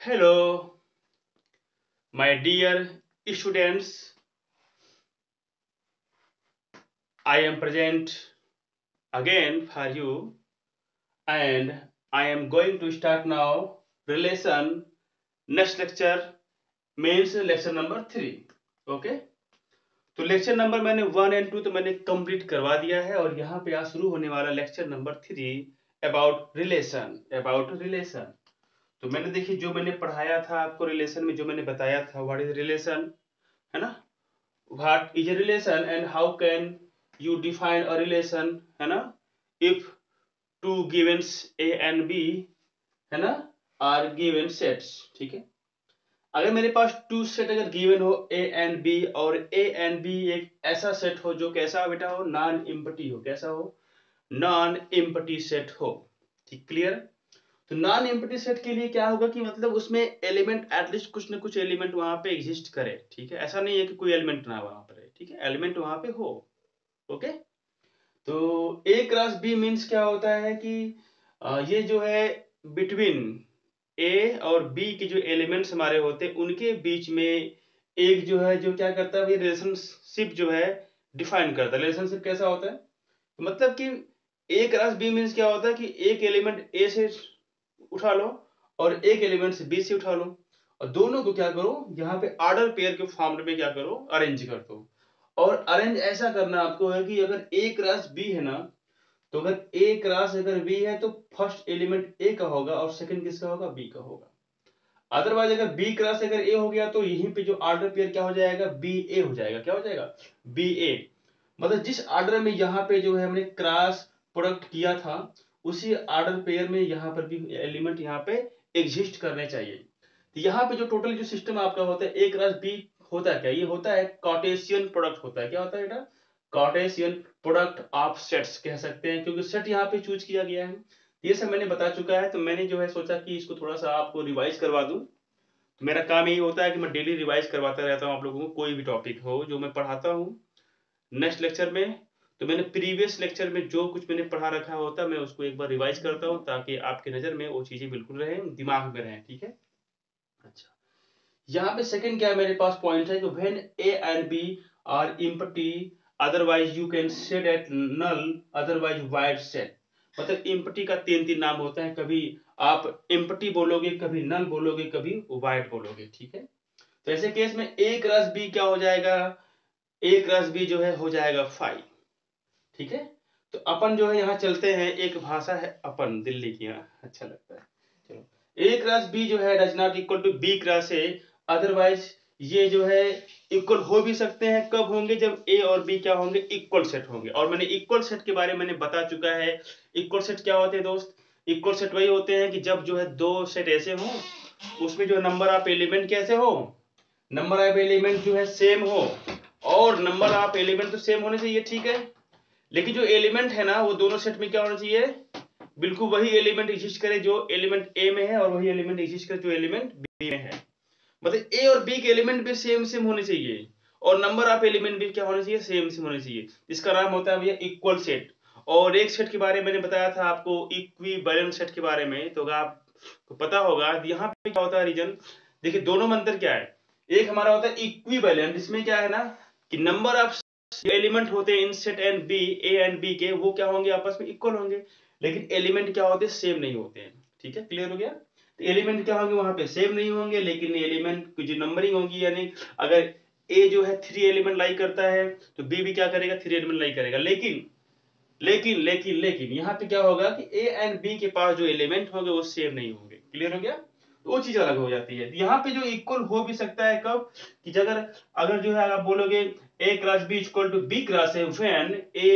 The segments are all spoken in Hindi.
Hello, my dear students. I am present again for you, and I am going to start now relation. Next lecture means lecture number 3. Okay, तो लेक्चर नंबर मैंने 1 एंड 2 तो मैंने कंप्लीट करवा दिया है और यहाँ पे आज शुरू होने वाला लेक्चर नंबर 3 अबाउट रिलेशन। तो मैंने देखिए जो मैंने पढ़ाया था आपको रिलेशन में, जो मैंने बताया था व्हाट इज रिलेशन, है ना। what is a relation and how can you define a relation, है ना। if two givens a and b, है ना, are given sets, ठीक है। अगर मेरे पास टू सेट अगर गिवन हो a एंड b, और a एंड b एक ऐसा सेट हो जो कैसा हो बेटा, हो नॉन एम्प्टी हो, कैसा हो, नॉन एम्प्टी सेट हो, ठीक, क्लियर। तो नॉन एम्प्टी सेट के लिए क्या होगा कि मतलब उसमें एलिमेंट एटलीस्ट कुछ ना कुछ एलिमेंट वहां पे एग्जिस्ट करे, ठीक है। ऐसा नहीं है कि कोई एलिमेंट ना वहां पर है, ठीक है, एलिमेंट वहां पे हो। ओके, तो ए क्रॉस बी मीन्स क्या होता है कि ये जो है बिटवीन ए और बी के जो एलिमेंट्स हमारे होते हैं उनके बीच में एक जो है जो क्या करता है, ये रिलेशनशिप जो है डिफाइन करता है। रिलेशनशिप कैसा होता है, तो मतलब कि ए क्रॉस बी मीन्स क्या होता है कि एक एलिमेंट ए से उठा लो और एक एलिमेंट से बी से उठा लो, और दोनों को क्या करो, यहाँ पे ऑर्डर पेयर के फॉर्म में क्या करो, अरेंज कर दो। और अरेंज ऐसा करना आपको है कि अगर ए क्रॉस बी है ना, तो अगर ए क्रॉस अगर बी है तो फर्स्ट एलिमेंट ए का होगा और सेकंड किसका होगा, बी का होगा। अदरवाइज अगर बी क्रॉस अगर ए हो गया तो यहीं पे जो ऑर्डर पेयर क्या हो जाएगा, बी ए हो जाएगा। क्या हो जाएगा, बी ए। मतलब जिस ऑर्डर में यहाँ पे जो है हमने क्रॉस प्रोडक्ट किया था उसी ऑर्डर पेयर में यहाँ पर भी एलिमेंट यहाँ पे एग्जिस्ट करने चाहिए। तो यहाँ पे जो टोटल जो सिस्टम आपका होता है ए क्रॉस बी, होता है क्या, ये होता है कार्टेशियन प्रोडक्ट होता है। क्या होता है बेटा, कार्टेशियन प्रोडक्ट ऑफ सेट्स कह सकते हैं, क्योंकि सेट यहाँ पे चूज किया गया है। ये सब मैंने बता चुका है, तो मैंने जो है सोचा कि इसको थोड़ा सा आपको रिवाइज करवा दूं। तो मेरा काम यही होता है कि मैं डेली रिवाइज करवाता रहता हूँ आप लोगों को, कोई भी टॉपिक हो जो मैं पढ़ाता हूँ नेक्स्ट लेक्चर में। तो मैंने प्रीवियस लेक्चर में जो कुछ मैंने पढ़ा रखा होता है मैं उसको एक बार रिवाइज करता हूँ ताकि आपकी नजर में वो चीजें बिल्कुल रहें, दिमाग में रहें, ठीक है। अच्छा, यहाँ पे सेकंड क्या है मेरे पास पॉइंट है कि when A and B are empty otherwise you can set at null otherwise void set. मतलब एम्प्टी का तीन तीन नाम होता है, कभी आप एम्प्टी बोलोगे, कभी नल बोलोगे, कभी वाइड बोलोगे, ठीक है। तो ऐसे केस में ए क्रॉस बी क्या हो जाएगा, ए क्रॉस बी जो है हो जाएगा 5, ठीक है। तो अपन जो है यहाँ चलते हैं, एक भाषा है अपन दिल्ली की, यहाँ अच्छा लगता है। चलो, ए क्रॉस बी जो है does not equal to B cross A, otherwise ये जो है इक्वल हो भी सकते हैं, कब होंगे, जब ए और बी क्या होंगे, इक्वल सेट होंगे। और मैंने इक्वल सेट के बारे में मैंने बता चुका है। इक्वल सेट क्या होते हैं दोस्त, इक्वल सेट वही होते हैं कि जब जो है दो सेट ऐसे हो उसमें जो नंबर ऑफ एलिमेंट कैसे हो, नंबर ऑफ एलिमेंट जो है सेम हो, और नंबर ऑफ एलिमेंट तो सेम होने चाहिए, ठीक है। लेकिन जो एलिमेंट है ना वो दोनों सेट में क्या होना चाहिए, बिल्कुल वही एलिमेंट एग्जिस्ट करे जो एलिमेंट ए में है और वही एलिमेंट एग्जिस्ट करे जो एलिमेंट बी में है। मतलब ए और बी के एलिमेंट भी सेम सेम होने चाहिए और नंबर ऑफ एलिमेंट भी क्या होने चाहिए, सेम सेम होने चाहिए। इसका नाम होता है भैया इक्वल सेट। और एक सेट के बारे में मैंने बताया था आपको, इक्विवेलेंट सेट के बारे में, तो आपको पता होगा यहाँ पे क्या होता है रीजन। देखिए दोनों में अंतर क्या है, एक हमारा होता है इक्विवेलेंट, इसमें क्या है ना कि नंबर ऑफ एलिमेंट होते हैं in set and B, A and B के, वो क्या होंगे, आपस में इक्वल होंगे। लेकिन एलिमेंट क्या होते हैं, सेम नहीं होते हैं, ठीक है, क्लियर हो गया। तो एलिमेंट क्या होंगे वहां पे, सेम नहीं होंगे, लेकिन एलिमेंट की जो नंबरिंग होगी, यानी अगर ए जो है 3 एलिमेंट लाई करता है तो बी भी क्या करेगा, 3 एलिमेंट लाई करेगा। लेकिन यहाँ पे क्या होगा कि ए एंड बी के पास जो एलिमेंट होंगे वो सेम नहीं होंगे, क्लियर हो गया। तो वो चीज अलग हो जाती है। यहाँ पे जो इक्वल हो भी सकता है कब, कि अगर अगर जो है आप बोलोगे a cross b equal to b cross a, when a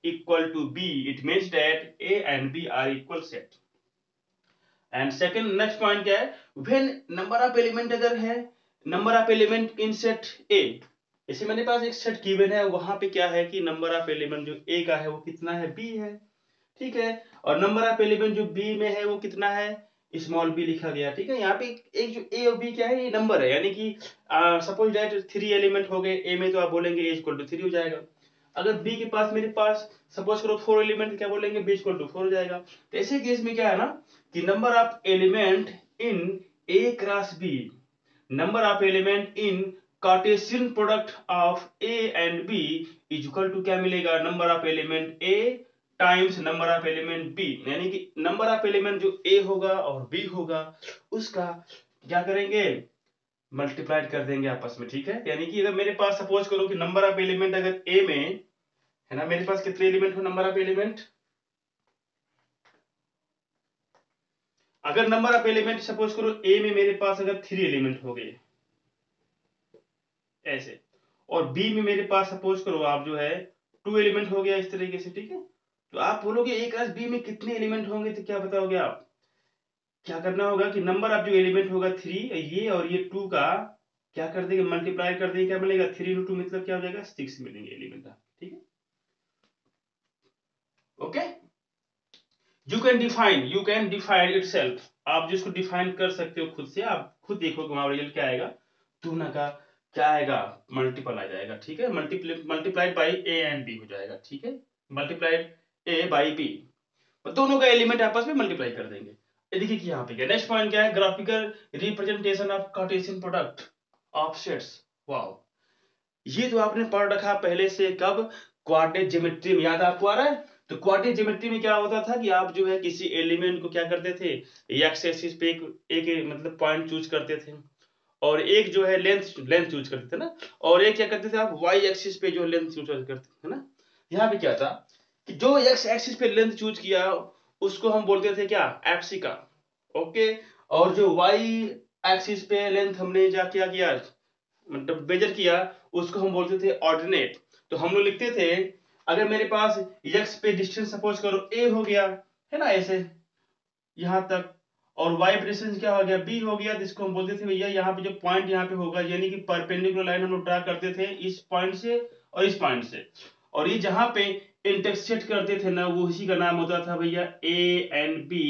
equal to b it means that a and b are equal set. And second next point क्या है, व्हेन नंबर ऑफ एलिमेंट अगर है, number of element in set A, जैसे मेरे पास एक सेट गिवन है वहां पे क्या है कि नंबर ऑफ एलिमेंट जो ए का है वो कितना है, बी है, ठीक है। और नंबर ऑफ एलिमेंट जो बी में है वो कितना है, स्मॉल बी लिखा गया, ठीक है। यहाँ पे एक जो ए और बी क्या है, ये नंबर है, यानी कि सपोज दैट 3 एलिमेंट हो गए ए में, तो आप बोलेंगे ए इक्वल टू 3 हो जाएगा। अगर बी के पास मेरे पास सपोज करो 4 एलिमेंट, क्या बोलेंगे, बी इक्वल टू 4 हो जाएगा। तो ऐसे केस में क्या है ना कि number of element in A cross B, number of element in Cartesian product of A and B is equal to क्या मिलेगा, number of element A times number of element B, यानी कि नंबर ऑफ एलिमेंट जो A होगा और B होगा उसका क्या करेंगे, मल्टीप्लाइड कर देंगे आपस में, ठीक है। यानी कि अगर मेरे पास सपोज करो कि नंबर ऑफ एलिमेंट अगर A में है ना, मेरे पास कितने एलिमेंट हो, नंबर ऑफ एलिमेंट, अगर नंबर ऑफ एलिमेंट सपोज करो A में मेरे पास अगर 3 एलिमेंट हो गए ऐसे, और बी में मेरे पास सपोज करो आप जो है 2 एलिमेंट हो गया इस तरीके से, ठीक है। तो आप बोलोगे ए क्रॉस बी में कितने एलिमेंट होंगे, तो क्या बताओगे आप, क्या करना होगा कि नंबर ऑफ जो एलिमेंट होगा 3, ये और ये 2 का क्या कर देंगे, मल्टीप्लाई कर देंगे, क्या मिलेगा 3 into 2 मतलब क्या हो जाएगा 6 मिलेंगे एलिमेंट, ठीक है। Okay, you can define itself, आप जिसको डिफाइन कर सकते हो खुद से, आप खुद देखोगे वहां रिजल्ट क्या आएगा, 2 ना का क्या आएगा, मल्टीपल आ जाएगा, ठीक है। Multiplied by A and B हो जाएगा, ठीक है, मल्टीप्लाइड ए बाई बी, दोनों का एलिमेंट आपस में मल्टीप्लाई कर देंगे। ये देखिए कि यहाँ पे क्या नेक्स्ट पॉइंट क्या है, graphical representation of Cartesian product of sets. Wow, ये तो आपने पढ़ रखा पहले से, कब, क्वाड्रेटिक ज्योमेट्री में, याद आपको आ रहा है। तो क्वाड्रेटिक ज्योमेट्री में क्या होता था कि आप जो है किसी एलिमेंट को क्या करते थे, एक्स एक्सिस पे एक मतलब पॉइंट चूज करते थे, और एक जो है लेंथ लेंथ चूज करते थे ना, और एक क्या करते थे आप वाई एक्सिस पे जो लेंथ चूज करते थे ना। यहाँ पे क्या था कि जो एक्स एक्सिस पे लेंथ चूज किया उसको हम बोलते थे क्या, एप्सिका, ओके। और जो वाई एक्सिस पे लेंथ हमने जा क्या किया, मतलब मेजर किया, उसको हम बोलते थे ऑर्डिनेट। तो हम लोग लिखते थे, अगर मेरे पास एक्स पे डिस्टेंस सपोज करो ए हो गया है ना ऐसे यहां तक, और वाई पे डिस्टेंस क्या हो गया बी हो गया, जिसको हम बोलते थे भैया यहाँ पे जो पॉइंट यहाँ पे होगा, यानी कि परपेंडिकुलर लाइन हम लोग ड्रा करते थे इस पॉइंट से और इस पॉइंट से, और ये जहां पे इंटरसेक्ट करते थे ना, वो इसी का नाम होता था भैया ए एंड बी।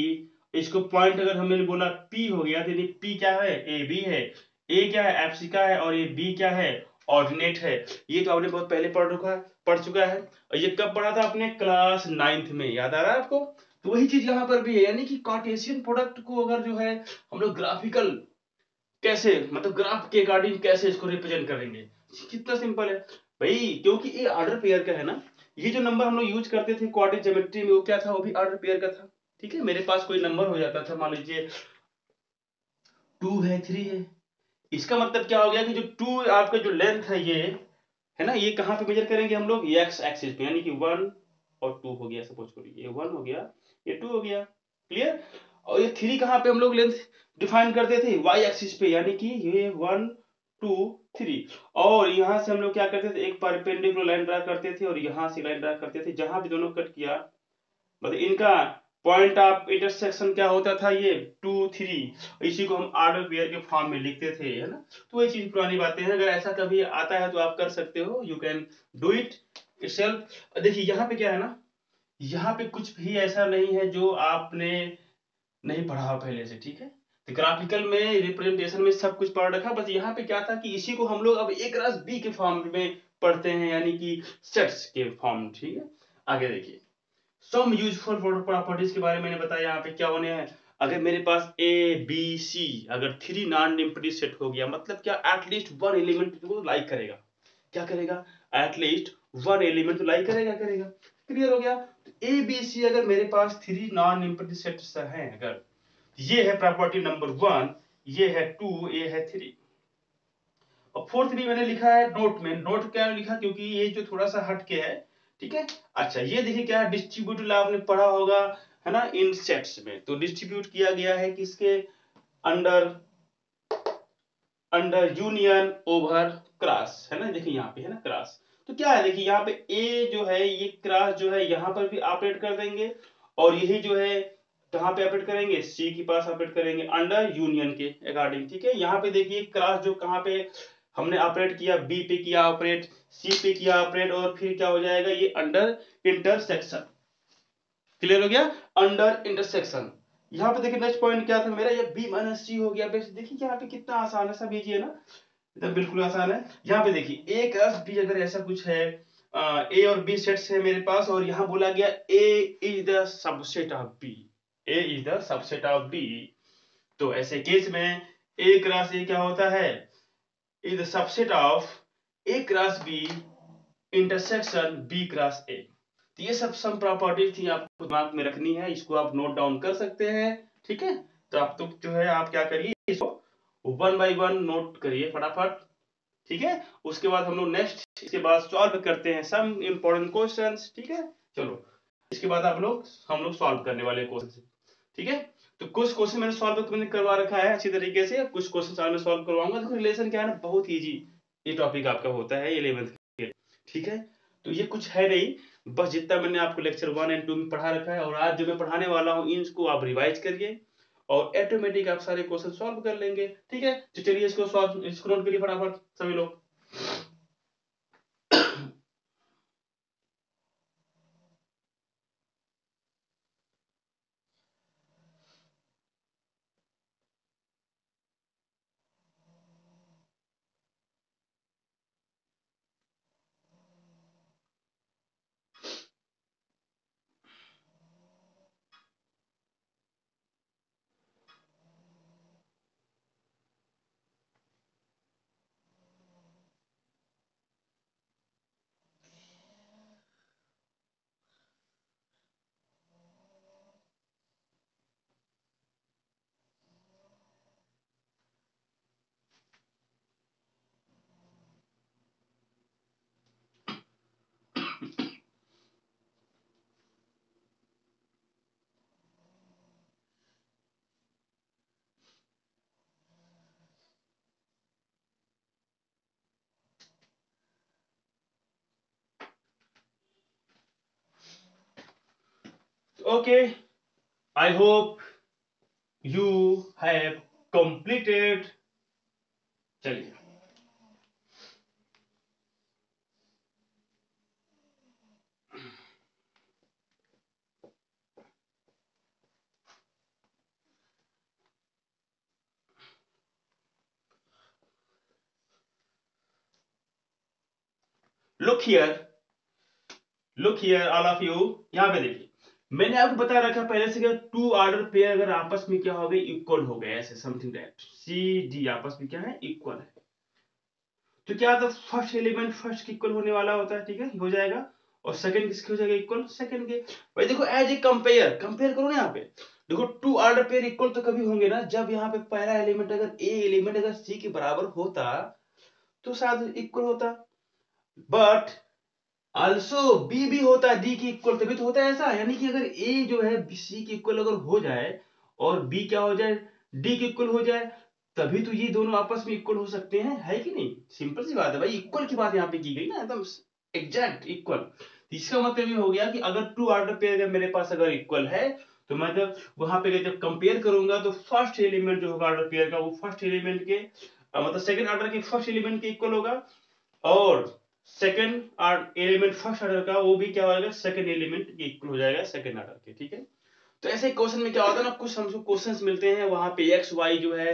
इसको पॉइंट अगर हमने बोला पी हो गया, तो पी क्या है, ए बी है, ए क्या है एप्सिका है, और ये बी क्या है ऑर्डिनेट है। ये तो आपने बहुत पहले पढ़ चुका है, और ये कब पढ़ा था आपने, क्लास 9th में, याद आ रहा है आपको। तो वही चीज यहाँ पर भी है, यानी कि कार्टेशियन प्रोडक्ट को अगर जो है हम लोग ग्राफिकल कैसे, मतलब ग्राफ के अकॉर्डिंग कैसे इसको रिप्रेजेंट करेंगे, कितना सिंपल है भाई, क्योंकि ये ऑर्डर पेयर का है ना। ये जो नंबर हम लोग यूज करते थे क्वाड्रेटिक ज्योमेट्री में, वो क्या था, वो भी ऑर्डर पेयर का था, ठीक है। मेरे पास कोई नंबर हो जाता था, मान लीजिए 2 है 3 है, इसका मतलब क्या हो गया कि जो 2 आपका जो लेंथ है ये है ना, ये कहां पे मेजर करेंगे हम लोग, एक्स एक्सिस पे, यानी कि 1 और 2 हो गया, सपोज करो ये 1 हो गया, ये 2 हो गया, क्लियर। और ये 3 कहां पे हम लोग लेंथ डिफाइन करते थे, वाई एक्सिस पे, यानी कि ये 1 2 3, और यहां से हम लोग क्या करते थे, एक परपेंडिकुलर लाइन ड्रा करते थे, और यहां से लाइन ड्रा करते थे, जहां भी दोनों कट किया मतलब इनका पॉइंट ऑफ इंटरसेक्शन क्या होता था, ये 2 3, इसी को हम ऑर्डर पेयर के फॉर्म में लिखते थे, है ना। तो वही चीज पुरानी बातें हैं, अगर ऐसा कभी आता है तो आप कर सकते हो, you can do it itself. देखिए यहाँ पे क्या है ना, यहाँ पे कुछ भी ऐसा नहीं है जो आपने नहीं पढ़ा हो पहले से, ठीक है। तो ग्राफिकल में रिप्रेजेंटेशन में सब कुछ पढ़ रखा, बस यहाँ पे क्या था कि इसी को हम लोग अब ए क्रॉस बी के फॉर्म में पढ़ते हैं, यानी कि सेट्स के फॉर्म, ठीक है। आगे देखिए, सम यूजफुल प्रॉपर्टीज के बारे में मैंने बताया, यहाँ पे क्या होने हैं, अगर मेरे पास ए बी सी अगर 3 नॉन एम्प्टी सेट हो गया, मतलब क्या, एटलीस्ट 1 एलिमेंट को लाइक करेगा, क्या करेगा, एटलीस्ट 1 एलिमेंट तो लाइक करेगा, क्लियर हो गया। तो ए बी सी अगर मेरे पास 3 नॉन एम्प्टी सेट्स हैं, अगर ये है प्रॉपर्टी नंबर 1, ये है 2, ये है 3, और फोर्थ भी मैंने लिखा है नोट में, नोट क्या लिखा, क्योंकि ये जो थोड़ा सा हट के है, ठीक है। अच्छा ये देखिए क्या है, डिस्ट्रीब्यूट आपने पढ़ा होगा है ना इन सेट्स में, तो डिस्ट्रीब्यूट किया गया है किसके under, under union over cross, है ना। देखिए यहाँ पे है ना क्रॉस, तो क्या है, देखिए यहाँ पे ए जो है ये क्रॉस जो है यहाँ पर भी ऑपरेट कर देंगे, और यही जो है कहाँ पे ऑपरेट करेंगे, सी के पास ऑपरेट करेंगे अंडर यूनियन के अकॉर्डिंग, ठीक है। यहाँ पे देखिए क्रॉस जो कहाँ पे हमने ऑपरेट किया, बी पे किया ऑपरेट, सी पे किया ऑपरेट, और फिर क्या हो जाएगा, ये अंडर इंटरसेक्शन, क्लियर हो गया, अंडर इंटरसेक्शन। यहाँ पे देखिए नेक्स्ट पॉइंट क्या था मेरा, ये बी माइनस सी हो गया, बस देखिए यहाँ पे कितना आसान है, सब इजी है ना, एकदम बिल्कुल आसान है। यहाँ पे देखिए ए क्रॉस बी अगर ऐसा कुछ है, ए और बी सेट्स है मेरे पास, और यहाँ बोला गया A is the subset of B, A is the subset of B, तो ऐसे केस में A क्रॉस A क्या होता है, is the subset of A cross B intersection B cross A। तो ये सब सम प्रॉपर्टी थी, आपको दिमाग में रखनी है, इसको आप नोट डाउन कर सकते हैं, ठीक है। तो आप तो जो है आप क्या करिए, इसको 1 बाय 1 नोट करिए फटाफट, ठीक है। उसके बाद हम लोग नेक्स्ट इसके बाद सॉल्व करते हैं सम इंपॉर्टेंट क्वेश्चंस, ठीक है। चलो इसके बाद हम लोग सॉल्व करने वाले क्वेश्चन, ठीक है। तो कुछ क्वेश्चन मैंने सॉल्व मैंने करवा रखा है अच्छी तरीके से, कुछ क्वेश्चन आज मैं सॉल्व करवाऊंगा। देखो रिलेशन क्या है ना, बहुत इजी ये टॉपिक आपका होता है 11th के, ठीक है। तो ये कुछ है नहीं, बस जितना मैंने आपको लेक्चर 1 एंड 2 में पढ़ा रखा है और आज जो मैं पढ़ाने वाला हूँ इसको आप रिवाइज करिए और ऑटोमेटिक आप सारे क्वेश्चन सॉल्व कर लेंगे, ठीक है। तो चलिए इसको नोट करिए फटाफट सभी लोग। Okay, I hope you have completed। चलिए look here all of you, यहाँ पे देखिए मैंने आपको बता रखा पहले से कि टू ऑर्डर पेयर अगर आपस में क्या हो गए, इक्वल हो गए, ऐसे समथिंग दैट सी डी आपस में क्या है, इक्वल है। तो क्या था, फर्स्ट एलिमेंट फर्स्ट के इक्वल होने वाला होता है, ठीक है, हो जाएगा। और सेकंड किसके हो जाएगा, इक्वल सेकंड के। भाई देखो एज ए कंपेयर करो ना, यहाँ पे देखो टू ऑर्डर पेयर इक्वल तो कभी होंगे ना जब यहाँ पे पहला एलिमेंट अगर ए एलिमेंट अगर सी के बराबर होता तो शायद इक्वल होता, बट आल्सो बी भी होता है डी की इक्वल, तभी तो होता है ऐसा। यानी कि अगर ए जो है सी की इक्वल अगर हो जाए और बी क्या हो जाए, डी की इक्वल हो जाए, तभी तो ये दोनों आपस में इक्वल हो सकते हैं, है कि नहीं। सिंपल सी बात है भाई, इक्वल की बात यहाँ पे की गई ना, एकदम एग्जैक्ट इक्वल। इसका मतलब ये हो गया कि अगर टू ऑर्डर पेयर अगर मेरे पास अगर इक्वल है तो मैं जब वहां पे जब कंपेयर करूंगा तो फर्स्ट एलिमेंट जो होगा ऑर्डर पेयर का वो फर्स्ट एलिमेंट के मतलब सेकंड ऑर्डर के फर्स्ट एलिमेंट के इक्वल होगा, और सेकंड एलिमेंट फर्स्ट ऑर्डर का वो भी क्या हो जाएगा, सेकंड एलिमेंट के इक्वल हो जाएगा सेकंड ऑर्डर के, ठीक है। तो ऐसे क्वेश्चन में क्या होता है ना, कुछ हमको क्वेश्चंस मिलते हैं वहां पे एक्स वाई जो है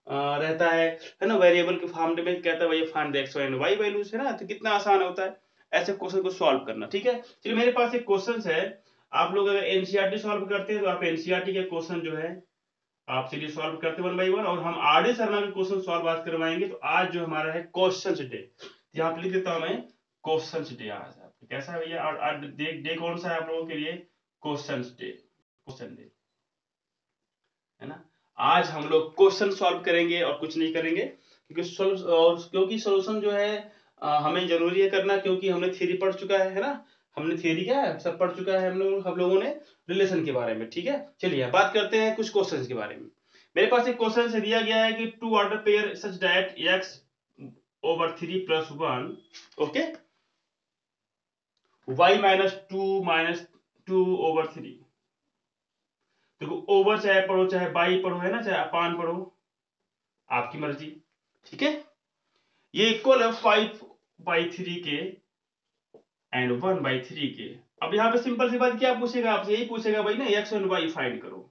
रहता है ना, वेरिएबल के फॉर्म में कहता है भाई find the X Y and Y values, है ना। तो कितना आसान होता है ऐसे क्वेश्चन को सॉल्व करना, ठीक है। चलिए मेरे पास एक क्वेश्चन है, आप लोग अगर एनसीईआरटी सॉल्व करते हैं तो आप एनसीईआरटी के क्वेश्चन जो है आप चलिए सॉल्व करते 1 बाय 1, और हम आर डी शर्मा के क्वेश्चन सॉल्व आज करवाएंगे। तो आज जो हमारा है क्वेश्चन डे, यहाँ पे लिख देता हूं मैं क्वेश्चन डे। आज कैसा है भैया, आज डे कौन सा है आप लोगों के लिए, क्वेश्चन डे, क्वेश्चन डे, है ना। आज हम लोग क्वेश्चन सॉल्व करेंगे और कुछ नहीं करेंगे, क्योंकि सोल्यूशन जो है हमें जरूरी है करना, क्योंकि हमने थ्योरी पढ़ चुका है ना। हमने थ्योरी क्या है सब पढ़ चुका है हम लोगों ने रिलेशन के बारे में, ठीक है। चलिए बात करते हैं कुछ क्वेश्चंस के बारे में। मेरे पास एक क्वेश्चन से दिया गया है कि two order pair such that x over 3 plus 1, okay, y minus 2 minus 2 over 3। देखो ओवर चाहे पढ़ो चाहे बाई पढ़ो, है ना, चाहे अपान पढ़ो, आपकी मर्जी, ठीक है। ये इक्वल है 5/3 के एंड 1/3 के। अब यहाँ पे सिंपल सी बात क्या पूछेगा आपसे, यही पूछेगा भाई ना एक्स एंड वाई फाइंड करो।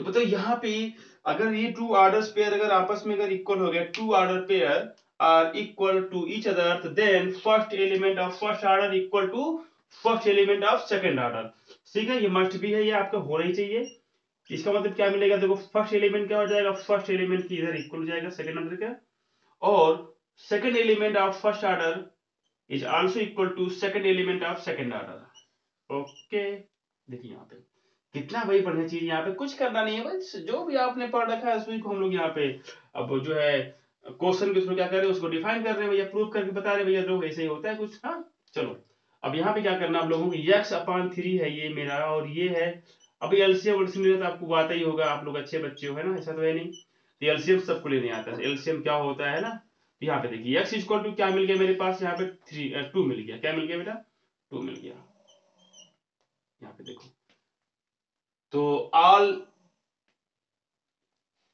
तो बताओ यहाँ पे अगर ये टू ऑर्डर पेयर अगर आपस में अगर इक्वल हो गया, two order pair are equal to each other, then first element of first order equal to first element of second order, ठीक है। ये मस्ट भी है, ये आपका होना ही चाहिए। इसका मतलब क्या मिलेगा, देखो फर्स्ट एलिमेंट क्या हो जाएगा, फर्स्ट एलिमेंट की इधर इक्वल हो जाएगा सेकंड ऑर्डर का, और second element of first order is also equal to second element of second order. Okay, देखिए यहाँ पे कितना भाई बढ़िया चीज, यहाँ पे कुछ करना नहीं है बस जो भी आपने पढ़ रखा है उसी को हम लोग यहाँ पे अब जो है क्वेश्चन के थ्रू क्या कर रहे हैं उसको डिफाइन कर रहे हैं भैया, प्रूव करके बता रहे हैं भैया, जो ऐसे ही होता है कुछ। हाँ चलो, अब यहाँ पे क्या करना आप लोगों को, x/3 है ये मेरा, और ये है, अभी एलसीएम तो आपको आता ही होगा, आप लोग अच्छे बच्चे हो, है ना, ऐसा तो है नहीं, तो एलसीएम सबको लेने आता है, एलसीएम क्या होता है ना, यहाँ पे देखिए x इक्वल टू क्या मिल गया मेरे पास, यहाँ पे 2 मिल गया, क्या मिल गया बेटा, 2 मिल गया, यहाँ पे देखो। तो ऑल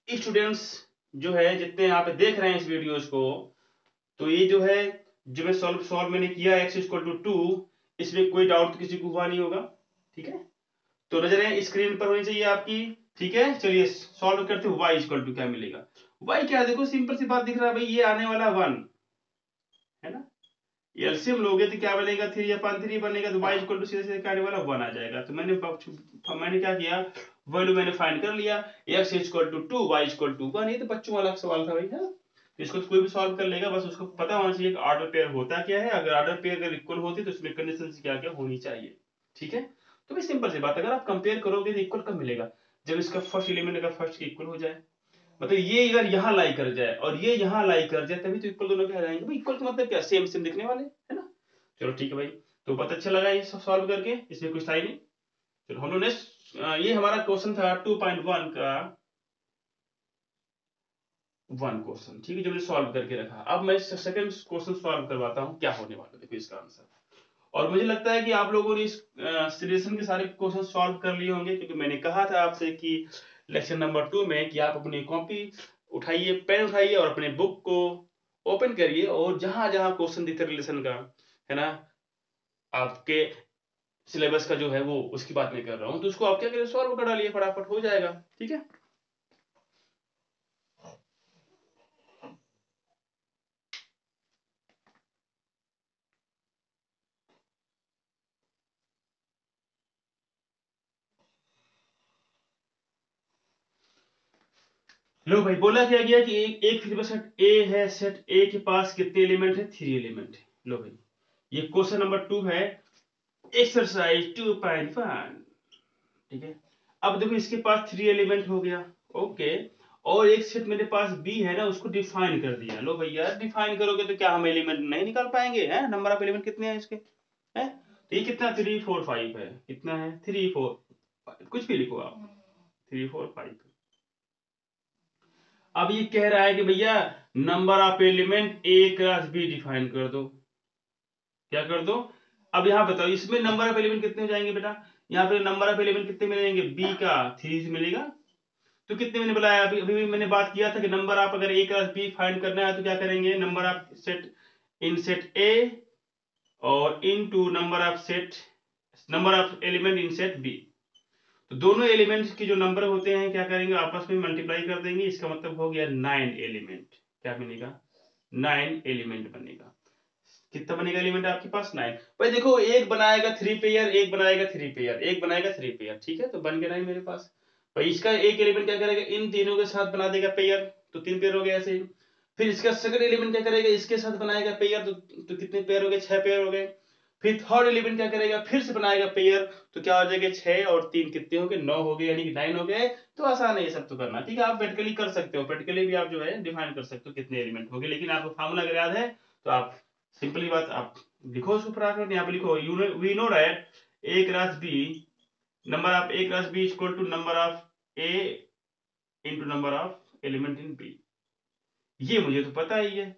स्टूडेंट्स जो है जितने यहाँ पे देख रहे हैं इस वीडियोस को, तो ये जो है जो मैं सॉल्व मैंने किया x इक्वल टू 2, इसमें कोई डाउट तो किसी को हुआ नहीं होगा, ठीक है, तो नजरें स्क्रीन पर होनी चाहिए आपकी, ठीक है। चलिए सॉल्व करते हैं, y इक्वल टू क्या मिलेगा, y क्या, देखो सिंपल सी बात दिख रहा है भाई, ये आने वाला 1 है ना, एलसीएम लोगे तो क्या बनेगा, 3/3 बनेगा, तो y इक्वल टू सीधे सीधे क्या आने वाला 1 आ जाएगा। तो मैंने क्या किया, वैल्यू मैंने फाइंड कर लिया, x equal to 2 y equal to 1, ये तो बच्चों वाला सवाल था भाई, है ना, तो इसको तो कोई भी सॉल्व कर लेगा, बस उसको पता होना चाहिए कि ऑर्डर पेयर होता क्या है, अगर ऑर्डर पेयर अगर इक्वल होती तो उसमें कंडीशन क्या क्या होनी चाहिए, ठीक है। तो भाई सिंपल सी बात, अगर आप कंपेयर करोगे तो इक्वल कब मिलेगा, जब इसका फर्स्ट एलिमेंट का फर्स्ट के इक्वल हो जाए, मतलब ये अगर यहाँ लाई कर जाए और ये यहाँ लाई कर जाए तभी तो इक्वल दोनों क्या रहेंगे भाई, इक्वल का मतलब क्या, सेम सेम दिखने वाले, है ना। चलो ठीक है भाई, तो बहुत अच्छा लगा ये सब सॉल्व करके, इसमें कुछ था ही नहीं। चलो हम लोग नेक्स्ट, ये हमारा क्वेश्चन था 2.1 का 1 क्वेश्चन, ठीक है, जो मैंने सॉल्व करके रखा। अब मैं सेकंड क्वेश्चन सॉल्व करवाता हूँ, क्या होने वाला है देखो इसका आंसर। और मुझे लगता है कि आप लोगों ने इस सीरीजन के सारे क्वेश्चन सॉल्व कर लिए होंगे, क्योंकि मैंने कहा था आपसे कि लेक्चर नंबर 2 में कि आप अपनी कॉपी उठाइए, पेन उठाइए और अपने बुक को ओपन करिए, और जहां जहां क्वेश्चन दिखते रिलेशन का, है ना, आपके सिलेबस का जो है वो उसकी बात नहीं कर रहा हूं, तो उसको आप क्या करिए, सॉल्व कर डालिए, फटाफट हो जाएगा, ठीक है। लो भाई, बोला क्या गया कि एक फिर सेट ए है, सेट ए के पास कितने एलिमेंट है, 3 एलिमेंट है। लो भाई, ये क्वेश्चन नंबर 2 है, एक्सरसाइज 2.1, ठीक है। अब देखो इसके पास 3 एलिमेंट हो गया, ओके, और एक सेट मेरे पास बी है ना, उसको डिफाइन कर दिया। लो भैया, डिफाइन करोगे तो क्या हम एलिमेंट नहीं निकाल पाएंगे, हैं, नंबर ऑफ एलिमेंट कितने हैं इसके, हैं, तो ये कितना 3 4 5 है, कितना है 3 4 5, कुछ भी लिखो आप, 3 4 5। अब ये कह रहा है कि भैया number of element A cross B define कर दो, क्या कर दो। अब यहां बताओ इसमें नंबर ऑफ एलिमेंट कितने हो जाएंगे बेटा, यहाँ पे नंबर ऑफ एलिमेंट कितने मिलेंगे, बी का 3 मिलेगा, तो कितने मैंने बुलाया, अभी अभी मैंने बात किया था कि नंबर ऑफ अगर ए क्रॉस बी फाइंड करना है तो क्या करेंगे, number of set in set A और into number of element in set B, तो दोनों एलिमेंट्स के जो नंबर होते हैं क्या करेंगे, आपस में मल्टीप्लाई कर देंगे, इसका मतलब हो गया 9 एलिमेंट, क्या बनेगा, 9 एलिमेंट बनेगा। कितना बनेगा एलिमेंट आपके पास, 9। भाई देखो, एक बनाएगा 3 पेयर, एक बनाएगा 3 पेयर, एक बनाएगा 3 पेयर, ठीक है, तो बन गया 9 मेरे पास। भाई इसका एक एलिमेंट क्या करेगा, इन तीनों के साथ बना देगा पेयर, तो 3 पेयर हो गए ऐसे ही। फिर इसका सेकंड एलिमेंट क्या करेगा, इसके साथ बनाएगा पेयर, तो कितने पेयर हो गए, 6 पेयर हो गए। फिर थर्ड एलिमेंट क्या करेगा, फिर से बनाएगा पेयर, तो क्या हो जाएगा, 6 और 3 कितने हो गए, 9 हो गए, यानी कि 9 हो गए। तो आसान है ये सब तो करना, ठीक है, आप प्रैक्टिकली कर सकते हो, प्रैक्टिकली भी आप जो है डिफाइन कर सकते हो कितने एलिमेंट हो गए, लेकिन आपको फार्मूला अगर याद है तो आप सिंपली बात आप लिखो उसको फटाफट, यहाँ पे लिखो, you know we know that A cross B, number of A cross B equal to number of A into number of element in B, ये मुझे तो पता ही है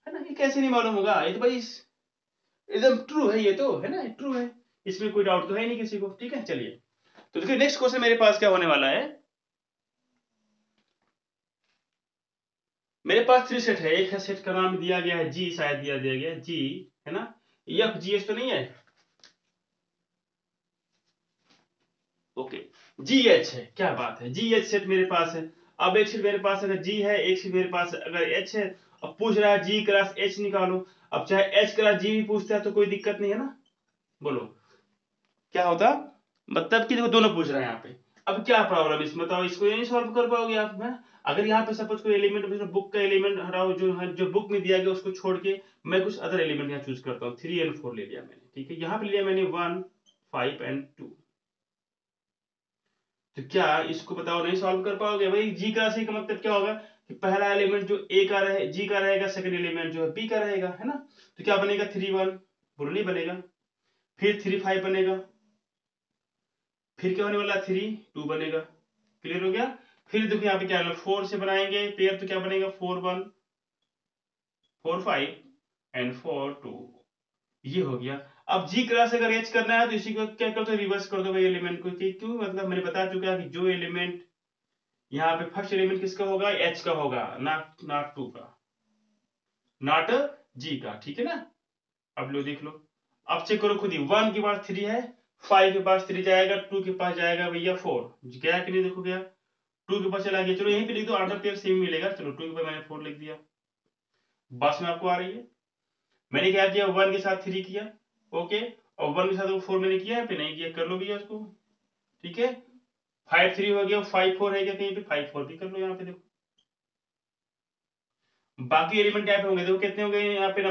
ना, ये कैसे नहीं मालूम होगा, ये तो भाई एकदम ट्रू है, ये तो है ना, ट्रू है, इसमें कोई डाउट तो है नहीं किसी को, ठीक है। चलिए, तो देखिए नेक्स्ट क्वेश्चन मेरे पास क्या होने वाला है, मेरे पास 3 सेट है, एक है सेट का नाम दिया गया है जी, शायद दिया गया है जी, है ना, एफ जी एच तो नहीं है, ओके, जी एच है, क्या बात है, जी एच सेट मेरे पास है। अब एक सेट मेरे पास अगर जी है, एक सेट मेरे पास अगर एच है, अब पूछ रहा है जी क्रॉस एच निकालो, अब चाहे एच क्रॉस जी भी पूछता है तो कोई दिक्कत नहीं है ना, बोलो क्या होता, मतलब कि देखो दोनों पूछ रहे हैं यहाँ पे, अब क्या प्रॉब्लम इसमें, बताओ, इसको नहीं सॉल्व कर पाओगे आप में? अगर यहाँ पे सपोज कोई एलिमेंट, बुक का एलिमेंट हटाओ, जो बुक में दिया गया उसको छोड़ के मैं कुछ अदर एलिमेंट यहाँ चूज करता हूँ, 3 और 4 ले लिया मैंने, ठीक है। यहाँ पे लिया मैंने 1, 5 एंड 2। तो क्या इसको बताओ नहीं सॉल्व कर पाओगे भाई? जी का सी का मतलब क्या होगा कि पहला एलिमेंट जो ए का रहे जी का रहेगा, सेकंड एलिमेंट जो है बी का रहेगा, है ना। तो क्या बनेगा 3 1, बोलो नहीं बनेगा। फिर 3 5 बनेगा, फिर क्या होने वाला 3 2 बनेगा। क्लियर हो गया? फिर देखो यहाँ पे क्या है, 4 से बनाएंगे पेयर, तो क्या बनेगा 4 1 4 5 एंड 4 2, ये हो गया। अब जी क्रॉस अगर एच करना है तो इसी को क्या कर दो, रिवर्स कर दो भाई एलिमेंट को। क्यों? मतलब मैंने बता चुका कि जो एलिमेंट यहाँ पे फर्स्ट एलिमेंट किसका होगा, एच का होगा, नॉट नॉट 2 का, नॉट जी का, ठीक है ना। अब लो देख लो, अब चेक करो खुद ही, 1 के पास 3 है, 5 के पास 3 जाएगा, 2 के पास जाएगा भैया 4, गया कि नहीं, देखो गया, 2 के पास चला गया। चलो यहीं पे लिख दो, ऑर्डर पेयर सेम मिलेगा। चलो 2 के पास मैंने 4 लिख दिया, बस में आपको आ रही है। मैंने क्या किया, 1 के साथ 3 किया, ओके, और 1 के साथ 4 मैंने किया है, पे नहीं किया, कर लो भैया उसको, ठीक है। 5 3 हो गया, 5 4 है क्या कहीं पे, 5 4 भी कर लो यहाँ पे, देखो बाकी एलिमेंट यहाँ पे होंगे, देखो कितने होंगे यहाँ पे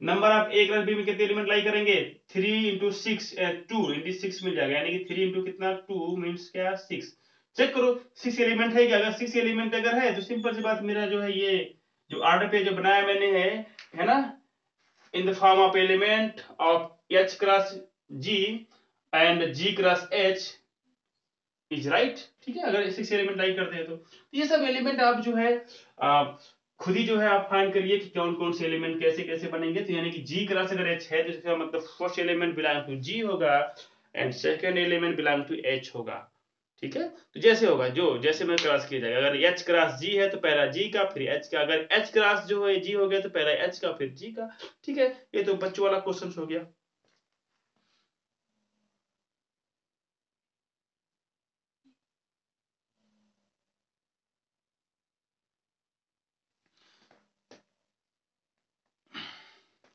नंबर आप ए क्रॉस बी में कितने एलिमेंट लाई करेंगे, 3 इंटू 6 2 इंटू 6 मिल जाएगा, यानी कि 3 इंटू कितना 2 मीन्स क्या 6। चेक करो 6 एलिमेंट है क्या, अगर 6 एलिमेंट अगर है तो सिंपल सी बात, मेरा जो है ये जो ऑर्डर पे जो बनाया मैंने है ना, in the form of element of H cross G and G cross H is right, ठीक है। अगर 6 एलिमेंट लाई करते हैं तो ये सब एलिमेंट आप जो है खुद ही जो है आप फाइंड करिए कि कौन कौन से एलिमेंट कैसे कैसे बनेंगे। तो यानी कि जी क्रॉस अगर एच है तो इसका मतलब first element belong to G होगा and second element belong to H होगा, ठीक है। तो जैसे होगा जो जैसे में क्रॉस किया जाएगा, अगर एच क्रॉस जी है तो पहला जी का फिर एच का, अगर एच क्रॉस जो है जी हो गया तो पहला एच का फिर जी का, ठीक है। ये तो बच्चों वाला क्वेश्चन हो गया।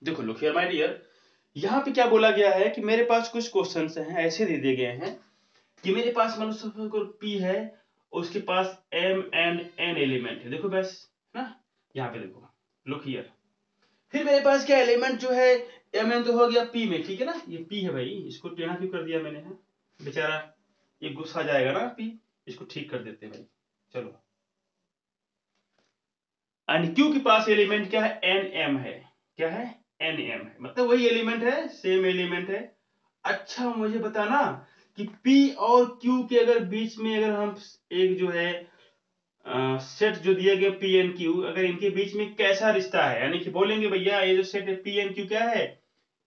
देखो लुक हियर माय डियर, यहाँ पे क्या बोला गया है कि मेरे पास कुछ क्वेश्चंस हैं ऐसे दे दिए गए हैं कि मेरे पास मनुष्य पी है, उसके पास एम एंड एन एलिमेंट है, देखो बस ना, यहाँ पे देखो लुक हियर। फिर मेरे पास क्या एलिमेंट जो है एम एन तो हो गया पी में, ठीक है ना, ये पी है भाई, इसको टेढ़ा क्यों कर दिया मैंने, है बेचारा, ये गुस्सा जाएगा ना पी, इसको ठीक कर देते भाई। चलो एंड क्यू के पास एलिमेंट क्या है, एन एम है, क्या है एन एम है, मतलब वही एलिमेंट है, सेम एलिमेंट है। अच्छा मुझे बताना कि P और Q के अगर बीच में अगर हम एक जो है सेट जो दिए गए P एंड Q, अगर इनके बीच में कैसा रिश्ता है, यानी कि बोलेंगे भैया ये जो सेट है P एंड Q क्या है,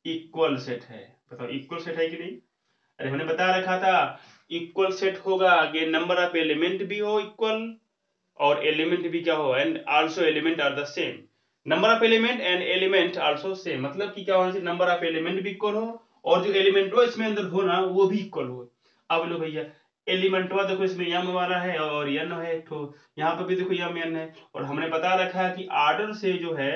इक्वल सेट है। बताओ इक्वल सेट है कि नहीं? अरे मैंने बता रखा था इक्वल सेट होगा कि नंबर ऑफ एलिमेंट भी हो इक्वल और एलिमेंट भी क्या हो, and also element are the same, number of element and element also same, मतलब कि क्या होना चाहिए, नंबर ऑफ एलिमेंट भी इक्वल हो और जो एलिमेंट हो इसमें अंदर हो ना वो भी इक्वल हो। अब लो भैया एलिमेंट हुआ देखो इसमें यम वाला है और एन है एक ठो, यहाँ पर भी देखो यम एन है, और हमने बता रखा है कि आर्डर से जो है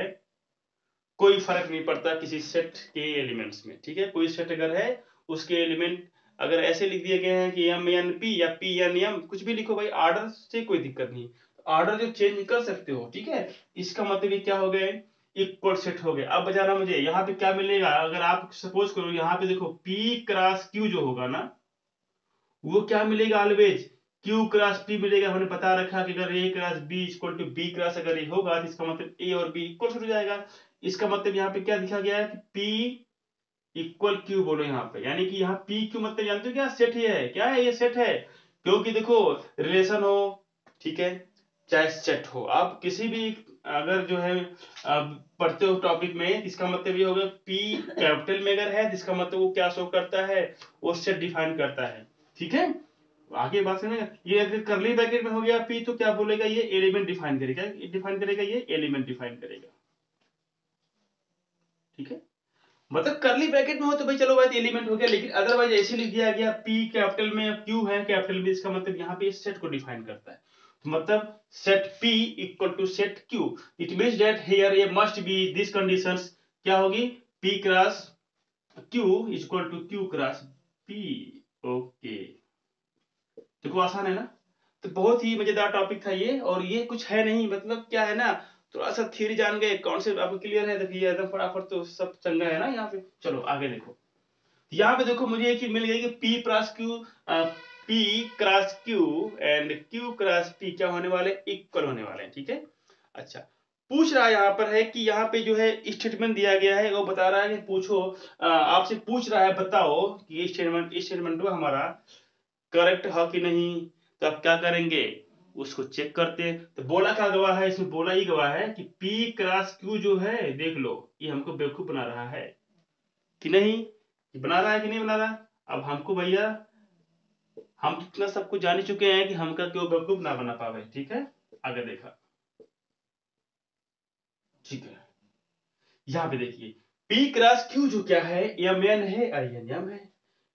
कोई फर्क नहीं पड़ता किसी सेट के एलिमेंट्स में, ठीक है। कोई सेट अगर है उसके एलिमेंट अगर ऐसे लिख दिए गए हैं कि एम एन पी या पी एन एम, कुछ भी लिखो भाई, आर्डर से कोई दिक्कत नहीं, आर्डर जो चेंज कर सकते हो, ठीक है। इसका मतलब ये क्या हो गए, इक्वल सेट हो गए। अब बजाना मुझे यहाँ पे क्या मिलेगा, अगर आप सपोज करो यहाँ पे देखो पी क्रॉस क्यू जो होगा ना वो क्या मिलेगा, ऑलवेज क्यू क्रॉस पी मिलेगा। हमने बता रखा कि अगर A cross B equal to B cross अगर ये होगा तो इसका मतलब ए और बी इक्वल हो जाएगा। इसका मतलब यहाँ पे क्या लिखा गया है कि P इक्वल क्यू बोलो यहाँ पे, यानी कि यहाँ पी क्यू मतलब जानते हो क्या, सेट ही है, क्या है ये सेट है, क्योंकि देखो रिलेशन हो, ठीक है, चाहे सेट हो, आप किसी भी अगर जो है पढ़ते हो टॉपिक में, इसका मतलब ये होगा पी कैपिटल में अगर है तो इसका मतलब वो क्या शो करता है, वो सेट डिफाइन करता है, ठीक है। आगे बात सुनिएगा, ये अगर करली ब्रैकेट में हो गया पी तो क्या बोलेगा, ये एलिमेंट डिफाइन करेगा, डिफाइन करेगा, ये एलिमेंट डिफाइन करेगा, ठीक है। मतलब करली ब्रैकेट में हो तो भाई चलो भाई एलिमेंट हो गया, लेकिन अदरवाइज ऐसे लिख दिया गया पी कैपिटल में क्यू है कैपिटल में, इसका मतलब यहाँ पे सेट को डिफाइन करता है। तो मतलब set P equal to set Q, it means that here ये मस्ट बी दिस कंडीशंस क्या होगी, P cross Q equal to Q cross P, okay. देखो आसान है ना। तो बहुत ही मजेदार टॉपिक था ये, और ये कुछ है नहीं, मतलब क्या है ना, थोड़ा सा थ्योरी जान गए, कॉन्सेप्ट आपको क्लियर है, देखिए एकदम फटाफट तो सब चंगा है ना यहाँ पे। चलो आगे देखो, यहाँ पे देखो मुझे एक चीज मिल गई कि P cross Q and Q cross P क्या होने वाले, इक्वल होने वाले हैं, ठीक है। अच्छा, पूछ रहा है यहाँ पर है कि यहाँ पे जो है स्टेटमेंट दिया गया है, वो बता रहा है कि पूछो, आपसे पूछ रहा है बताओ कि ये स्टेटमेंट हमारा करेक्ट है कि नहीं। तो आप क्या करेंगे, उसको चेक करते हैं। तो बोला क्या गवाह है, इसमें बोला ही गवाह है कि P क्रॉस Q जो है, देख लो ये हमको बेवकूफ बना रहा है कि नहीं, ये बना रहा है कि नहीं बना रहा। अब हमको भैया, हम इतना सब कुछ जान ही चुके हैं कि हमका क्यों बेवकूफ ना बना पावे, ठीक है। आगे देखा, ठीक है। यहाँ पे देखिए P क्रॉस Q जो क्या है, MN है और NM है।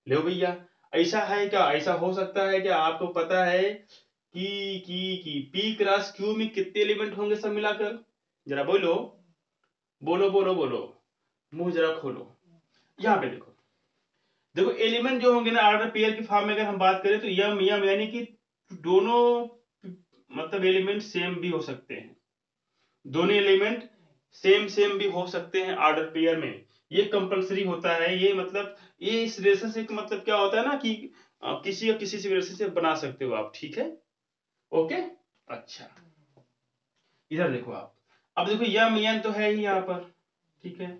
लो भैया, ऐसा है क्या, ऐसा हो सकता है क्या, आपको पता है कि P क्रॉस Q में कितने एलिमेंट होंगे सब मिलाकर, जरा बोलो बोलो बोलो बोलो, मुंह जरा खोलो। यहाँ पे देखो, देखो एलिमेंट जो होंगे ना ऑर्डर पेयर की फॉर्म में अगर हम बात करें तो यम यम यानी कि दोनों, मतलब एलिमेंट सेम भी हो सकते हैं, दोनों एलिमेंट सेम सेम भी हो सकते हैं ऑर्डर पेयर में। ये कंपलसरी होता है, ये मतलब ये इस रिलेशनशिप का मतलब क्या होता है ना कि किसी और किसी से रिलेशनशिप बना सकते हो आप, ठीक है। ओके, अच्छा इधर देखो आप, अब देखो यम यम तो है ही यहाँ पर, ठीक है।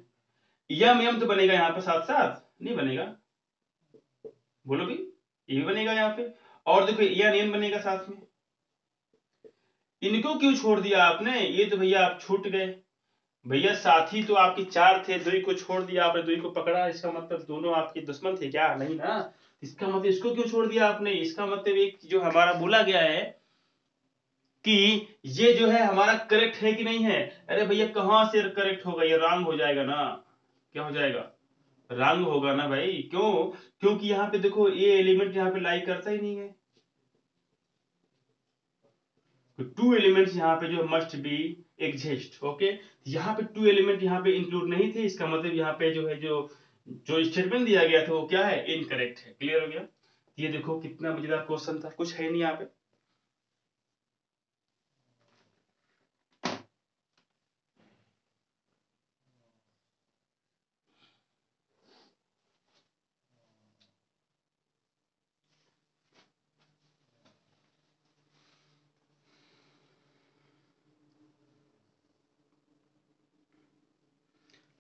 यम यम तो बनेगा यहाँ पे साथ साथ, नहीं बनेगा, बोलो भी, ये भी बनेगा यहाँ पे। और देखो यन एन बनेगा साथ में, इनको क्यों छोड़ दिया आपने, ये तो भैया आप छूट गए। भैया साथी तो आपके चार थे, दुई को छोड़ दिया आपने, दुई को पकड़ा, इसका मतलब दोनों आपके दुश्मन थे क्या, नहीं ना। इसका मतलब इसको क्यों छोड़ दिया आपने, इसका मतलब एक जो हमारा बोला गया है कि ये जो है हमारा करेक्ट है कि नहीं है। अरे भैया कहां से करेक्ट होगा, ये रॉन्ग हो जाएगा ना, क्या हो जाएगा, रॉन्ग होगा ना भाई, क्यों, क्योंकि यहाँ पे देखो ये एलिमेंट यहाँ पे लाई करता ही नहीं है। तो टू एलिमेंट्स यहाँ पे जो मस्ट बी एग्जिस्ट, ओके। यहाँ पे टू एलिमेंट यहाँ पे इंक्लूड नहीं थे, इसका मतलब यहाँ पे जो है जो जो स्टेटमेंट दिया गया था वो क्या है, इनकरेक्ट है। क्लियर हो गया। ये देखो कितना मजेदार क्वेश्चन था, कुछ है नहीं यहाँ पे।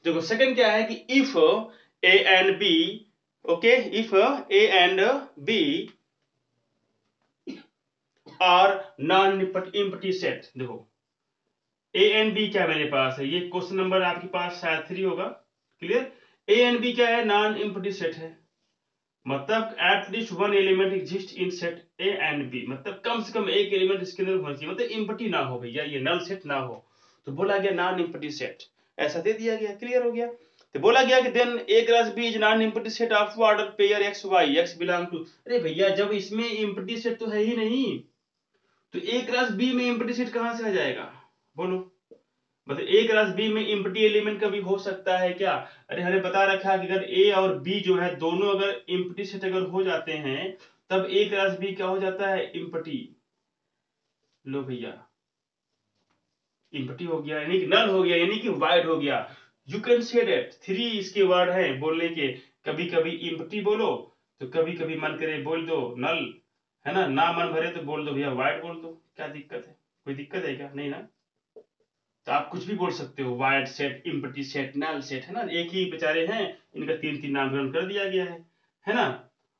देखो सेकंड क्या है कि if A and B, okay, if A and B are non empty set. देखो ए एंड बी क्या मेरे पास है, ये क्वेश्चन नंबर आपके पास शायद 3 होगा। क्लियर, ए एंड बी क्या है, नॉन एम्प्टी सेट है, मतलब at least one element exist in set A and B, मतलब कम से कम एक एलिमेंट इसके अंदर होना चाहिए, मतलब एम्प्टी ना हो भैया, ये नल सेट ना हो। तो बोला गया नॉन एम्प्टी सेट, ऐसा दे दिया गया। क्लियर हो गया। तो बोला गया कि then A cross B is non empty set of order pair X Y, X belong to. अरे भैया जब इसमें एम्प्टी सेट तो है ही नहीं, तो ए क्रॉस बी में एम्प्टी सेट कहां से आ जाएगा, बोलो। मतलब ए क्रॉस बी में एम्प्टी एलिमेंट कभी हो सकता है क्या। अरे हमें बता रखा है कि अगर ए और बी जो है दोनों अगर एम्प्टी सेट अगर हो जाते हैं, तब ए क्रॉस बी क्या हो जाता है, एम्प्टी। लो भैया, एम्प्टी हो गया यानी कि नल हो गया, यानी कि वाइड हो गया। यू कैन से दैट, 3 इसके वर्ड हैं बोलने के। कभी कभी एम्प्टी बोलो, तो कभी कभी मन करे बोल दो नल, है ना मन भरे तो बोल दो भैया वाइड बोल दो, क्या दिक्कत है, कोई दिक्कत है क्या, नहीं ना। तो आप कुछ भी बोल सकते हो, void set, empty set, null set, है ना, एक ही बेचारे हैं, इनका 3 3 नामकरण कर दिया गया है ना।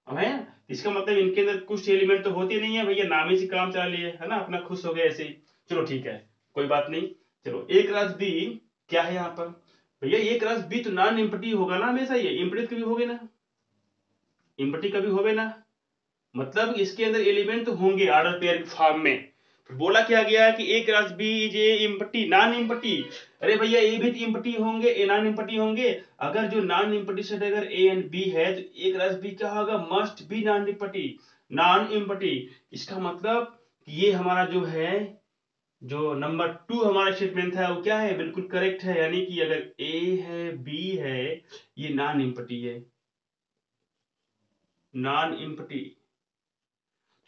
अब है, इसका मतलब इनके अंदर कुछ एलिमेंट तो होते नहीं है भैया, नाम ही से काम चला लिए, है ना, अपना खुश हो गए ऐसे ही। चलो ठीक है, कोई बात नहीं। चलो एक राज बी क्या है यहाँ पर, भैया एक राज बी तो नॉन इम्पटी होगा ना हमेशा, ये इम्पटी कभी होगे ना, इम्पटी कभी होगे ना, मतलब इसके अंदर एलिमेंट तो होंगे ऑर्डर पेयर के फॉर्म में। फिर बोला क्या गया कि A cross B is a empty non empty. अरे भैया ए भी इम्पटी होंगे, ए नॉन इम्पटी होंगे। अगर जो नॉन इम्पटी सेट अगर ए एंड बी है तो ए क्रॉस बी क्या होगा, must be non empty, non empty. इसका मतलब ये हमारा जो है, जो नंबर 2 हमारा स्टेटमेंट था वो क्या है, बिल्कुल करेक्ट है, यानी कि अगर ए है बी है, ये नॉन इम्पटी है, नॉन इम्पटी।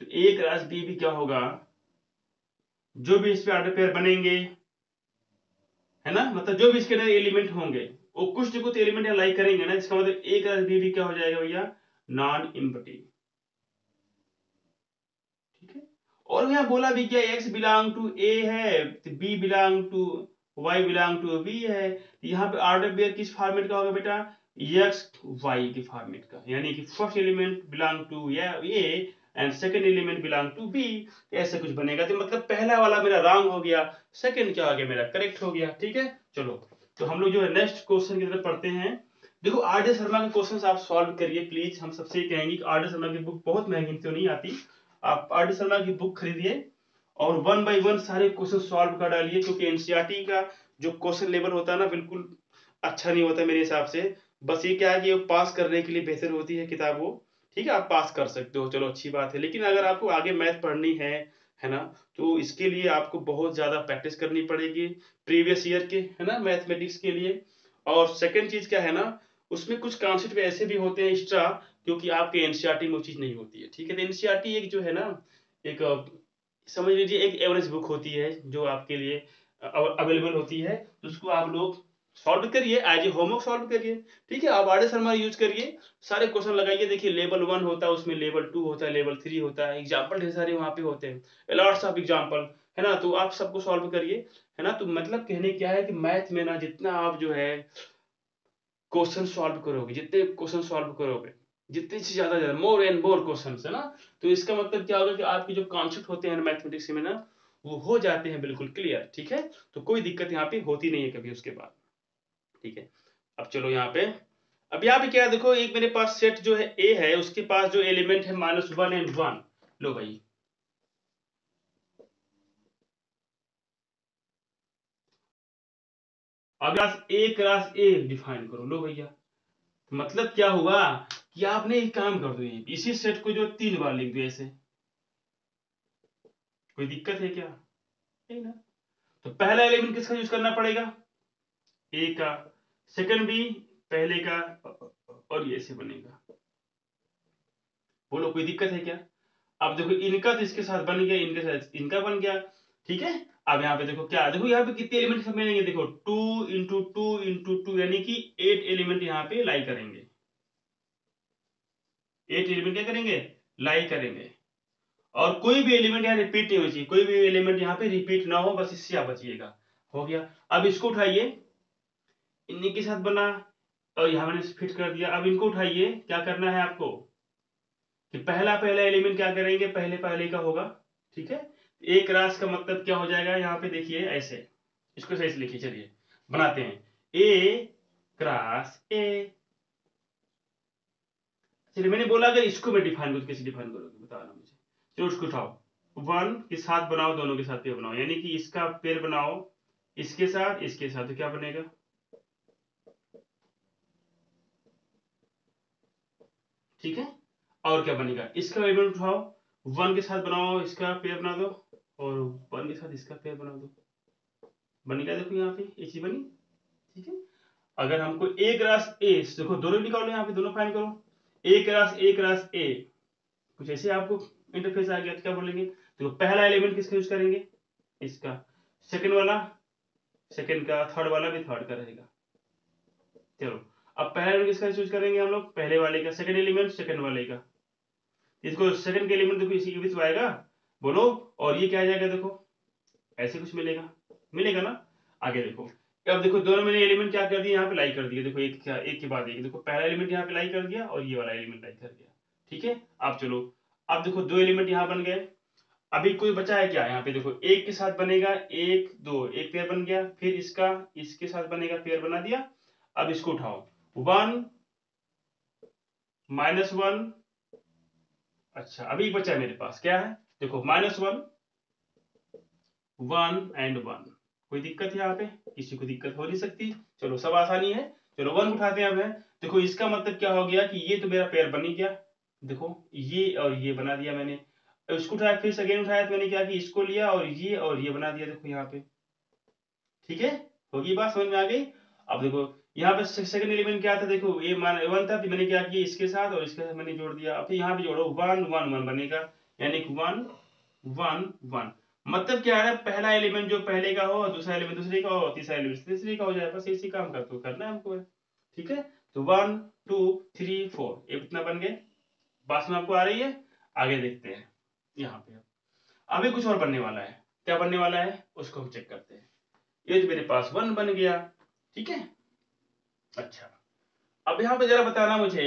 तो ए क्रॉस बी भी क्या होगा, जो भी इस पे ऑर्डर पेयर बनेंगे, है ना, मतलब जो भी इसके अंदर एलिमेंट होंगे वो कुछ ना कुछ एलिमेंट लाई करेंगे ना, इसका मतलब ए क्रॉस बी भी क्या हो जाएगा भैया, नॉन एम्प्टी। ठीक है, और यहाँ बोला भी क्या, x बिलोंग टू ए है, b belong to y belong to b है, यहाँ पे ऑर्डर पेयर किस फॉर्मेट का होगा बेटा, x y के फॉर्मेट का, यानी कि first element belong to A and second element belong to B, ऐसे कुछ बनेगा। तो मतलब पहला वाला मेरा रॉन्ग हो गया, सेकंड क्या हो गया, मेरा करेक्ट हो गया। ठीक है, चलो तो हम लोग जो है नेक्स्ट क्वेश्चन की तरफ पढ़ते हैं। देखो आर डी शर्मा के क्वेश्चंस आप सॉल्व करिए प्लीज, हम सबसे ये कहेंगे कि आर डी शर्मा की बुक बहुत महंगी तो नहीं आती, आप आर डी शर्मा की बुक खरीदिए और वन बाय वन सारे क्वेश्चन सॉल्व कर डालिए, क्योंकि एनसीईआरटी का जो क्वेश्चन लेवल होता है ना बिल्कुल अच्छा नहीं होता मेरे हिसाब से। बस ये क्या है कि पास करने के लिए बेहतर होती है किताब वो, ठीक है, आप पास कर सकते हो, चलो अच्छी बात है। लेकिन अगर आपको आगे मैथ पढ़नी है ना, तो इसके लिए आपको बहुत ज्यादा प्रैक्टिस करनी पड़ेगी प्रीवियस ईयर के, है ना, मैथमेटिक्स के लिए। और सेकंड चीज क्या है ना, उसमें कुछ कॉन्सेप्ट ऐसे भी होते हैं एक्स्ट्रा, क्योंकि आपके एनसीईआरटी में वो चीज नहीं होती है। ठीक है, तो एनसीईआरटी एक जो है ना, एक समझ लीजिए एक एवरेज बुक होती है जो आपके लिए अवेलेबल होती है, तो उसको आप लोग सॉल्व करिए, एज ए होमवर्क सॉल्व करिए। ठीक है, आप आर डी शर्मा यूज करिए, सारे क्वेश्चन लगाइए, देखिए लेवल 1 होता है, उसमें लेवल 2 होता है, लेवल 3 होता है, एग्जाम्पल ढेर सारे वहां पे होते हैं, लॉट्स ऑफ एग्जाम्पल, है ना, तो आप सबको सॉल्व करिए, है ना। तो मतलब कहने क्या है कि मैथ में ना जितना आप जो है क्वेश्चन सॉल्व करोगे, जितने क्वेश्चन सॉल्व करोगे, जितने से ज्यादा मोर एंड मोर क्वेश्चन, है ना, तो इसका मतलब क्या होगा कि आपके जो कॉन्सेप्ट होते हैं मैथमेटिक्स में ना, वो हो जाते हैं बिल्कुल क्लियर। ठीक है, तो कोई दिक्कत यहाँ पे होती नहीं है कभी उसके बाद। ठीक है, अब चलो यहाँ पे, अब यहाँ पे क्या है, देखो एक मेरे पास सेट जो है ए है, उसके पास जो एलिमेंट है -1 एंड 1, लो भाई अब ए क्रॉस ए डिफाइन करो, लो भैया। तो मतलब क्या हुआ कि आपने एक काम कर दो, इसी सेट को जो 3 बार लिख दो ऐसे, कोई दिक्कत है क्या, नहीं ना। तो पहला एलिमेंट किसका यूज करना पड़ेगा, ए का, सेकंड भी पहले का, और ये ऐसे बनेगा, बोलो कोई दिक्कत है क्या। अब देखो इनका तो इसके साथ बन गया, इनके साथ इनका बन गया। ठीक है, अब यहाँ पे देखो क्या, देखो यहाँ पे कितने एलिमेंट सब मिलेंगे, देखो 2 × 2 × 2 यानी कि 8 एलिमेंट यहाँ पे लाई करेंगे, 8 एलिमेंट क्या करेंगे, लाई करेंगे। और कोई भी एलिमेंट यहाँ रिपीट नहीं होनी चाहिए, कोई भी एलिमेंट यहाँ पे रिपीट ना हो, बस इससे आप बचिएगा। हो गया, अब इसको उठाइए, इन्हीं के साथ बना और यहाँ मैंने फिट कर दिया। अब इनको उठाइए, क्या करना है आपको कि पहला पहला एलिमेंट क्या करेंगे, पहले पहले का होगा। ठीक है, एक रास का मतलब क्या हो जाएगा, यहाँ पे देखिए ऐसे, इसको सही से लिखिए, चलिए बनाते हैं, ए क्रॉस ए। चलिए मैंने बोला अगर इसको मैं डिफाइन करूँ, कैसे डिफाइन करोगे बताना मुझे। चलो उसको उठाओ, 1 के साथ बनाओ, दोनों के साथ पेयर बनाओ, यानी कि इसका पेयर बनाओ इसके साथ इसके साथ, तो क्या बनेगा, ठीक है। और क्या बनेगा, इसका एलिमेंट उठाओ, 1 के साथ बनाओ, इसका पेयर बना दो, और 1 के साथ इसका पेयर बना दो, बन गया। देखो यहाँ पे ये चीज बनी। ठीक है, अगर हमको ए क्रॉस ए, देखो दोनों निकालो, यहाँ पे दोनों फाइंड करो, ए क्रॉस ए, कुछ ऐसे आपको इंटरफेस आ गया, तो क्या बोलेंगे, देखो पहला एलिमेंट किसका यूज करेंगे, इसका, सेकंड वाला सेकंड का, थर्ड वाला भी थर्ड का रहेगा। चलो अब पहला एलिमेंट किसका यूज करेंगे हम लोग, पहले वाले का, सेकंड एलिमेंट सेकंड वाले का, इसको सेकंड के एलिमेंट देखो इसी के बीच में आएगा, बोलो, और ये क्या आ जाएगा, देखो ऐसे कुछ मिलेगा, मिलेगा ना। आगे देखो, अब देखो दोनों मैंने एलिमेंट क्या कर दिए, यहाँ पे लाई कर दिए, देखो एक के बाद एक, देखो पहला एलिमेंट यहाँ पे लाई कर दिया और ये वाला एलिमेंट लाई कर दिया। ठीक है, अब चलो, अब देखो दो एलिमेंट यहाँ बन गए, अभी कोई बचा है क्या, यहाँ पे देखो एक के साथ बनेगा, एक दो, एक पेयर बन गया, फिर इसका इसके साथ बनेगा, पेयर बना दिया। अब इसको उठाओ, 1 -1, अच्छा अभी बचा है मेरे पास क्या है, देखो -1 1 एंड 1, कोई दिक्कत है यहाँ पे, किसी को दिक्कत हो नहीं सकती, चलो सब आसानी है। चलो 1 उठाते हैं अब है, देखो इसका मतलब क्या हो गया कि ये तो मेरा पेयर बन ही गया, देखो ये और ये बना दिया मैंने। इसको उठाया, फिर से अगेन उठाया, तो मैंने क्या कि इसको लिया और ये बना दिया, देखो यहाँ पे। ठीक है, होगी बात समझ में आ गई। अब देखो यहाँ पे सेकंड एलिमेंट क्या था, देखो ये 1 था, तो मैंने क्या किया, इसके साथ और इसके साथ मैंने जोड़ दिया, अब यहाँ पे जोड़ो 1 1 1 बनेगा, यानी कि 1 1 1। मतलब क्या है, पहला एलिमेंट जो पहले का हो, दूसरा एलिमेंट दूसरे का हो, तीसरा एलिमेंट तीसरे का हो जाए, बस इसी काम करना है हमको। ठीक है, तो 1 2 3 4 ये कितना बन गए, बात में आपको आ रही है। आगे देखते हैं यहाँ पे, अभी कुछ और बनने वाला है। क्या बनने वाला है उसको हम चेक करते हैं। ये तो मेरे पास 1 बन गया, ठीक है। अच्छा, अब यहाँ पे जरा बताना मुझे,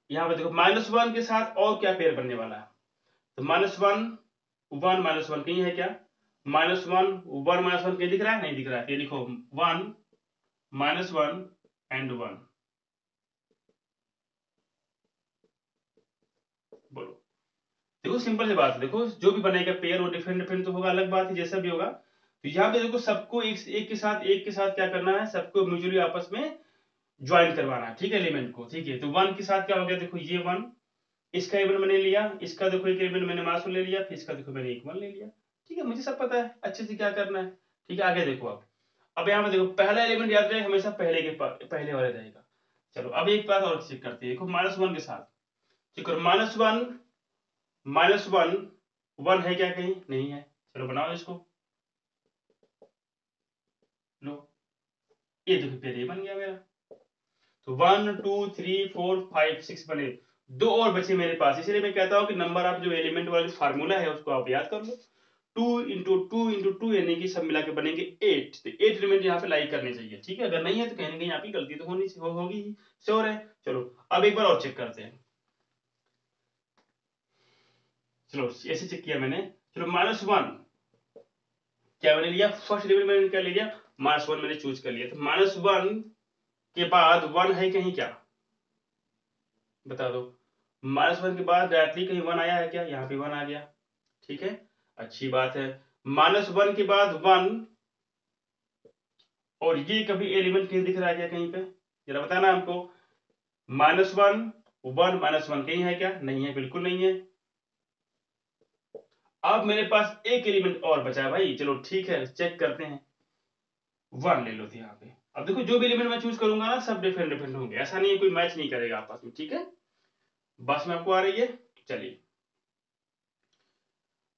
यहाँ पे देखो -1 के साथ और क्या पेयर बनने वाला है। तो -1 1 -1 कहीं है क्या, -1 1 -1 कहीं दिख रहा है, नहीं दिख रहा है। ये लिखो 1 -1 एंड 1। बोलो, देखो सिंपल सी बात है, देखो जो भी बनेगा पेयर वो डिफरेंट डिफरेंट तो होगा, अलग बात है जैसा भी होगा। तो यहाँ पे देखो सबको एक के साथ क्या करना है, सबको म्यूचुअली आपस में ज्वाइन करवाना है, ठीक है, एलिमेंट को। ठीक है, तो 1 के साथ क्या हो गया, देखो ये 1, इसका एलिमेंट मैंने लिया, इसका देखो एक एलिमेंट मैंने -1 ले लिया, फिर इसका देखो मैंने एक 1 ले लिया। ठीक है, मुझे सब पता है अच्छे से क्या करना है। ठीक है, आगे देखो अब यहाँ पे देखो पहला एलिमेंट याद रहे हमेशा पहले वाले रहेगा। चलो अब एक बात और चेक करते हैं, देखो -1 के साथ ठीक है, -1 1 है क्या, कहीं नहीं है। चलो बनाओ इसको, लो ये देखो पेड़ ये बन गया मेरा। तो 1 2 3 4 5 6 बने, दो और बचे मेरे पास। इसलिए मैं कहता हूं कि नंबर आप जो एलिमेंट वाला फार्मूला है उसको आप याद कर लो। 2 × 2 × 2 यानी कि सब मिला के बनेंगे 8। तो 8 एलिमेंट यहाँ पे लाई करने चाहिए। ठीक है, अगर नहीं है तो कहीं ना कहीं आपकी गलती तो होगी ही, श्योर है। चलो अब एक बार और चेक करते हैं। चलो ऐसे चेक किया मैंने, चलो -1 क्या मैंने लिया, फर्स्ट एलिमेंट मैंने क्या ले लिया, -1 मैंने चूज कर लिया। तो -1 के बाद 1 है कहीं क्या, बता दो। -1 के बाद डायरेक्टली कहीं 1 आया है क्या, यहाँ पे 1 आ गया। ठीक है, अच्छी बात है। -1 के बाद 1 और ये कभी एलिमेंट कहीं दिख रहा है क्या कहीं पे, जरा बताना हमको। -1 1 -1 कहीं है क्या, नहीं है, बिल्कुल नहीं है। अब मेरे पास एक एलिमेंट और बचा है भाई, चलो ठीक है चेक करते हैं। 1 ले लो थी यहाँ पे। अब देखो जो भी एलिमेंट मैं चूज करूंगा ना सब डिफरेंट डिफरेंट होंगे, ऐसा नहीं है कोई मैच नहीं करेगा आपस में। ठीक है, बस में आपको आ रही है। चलिए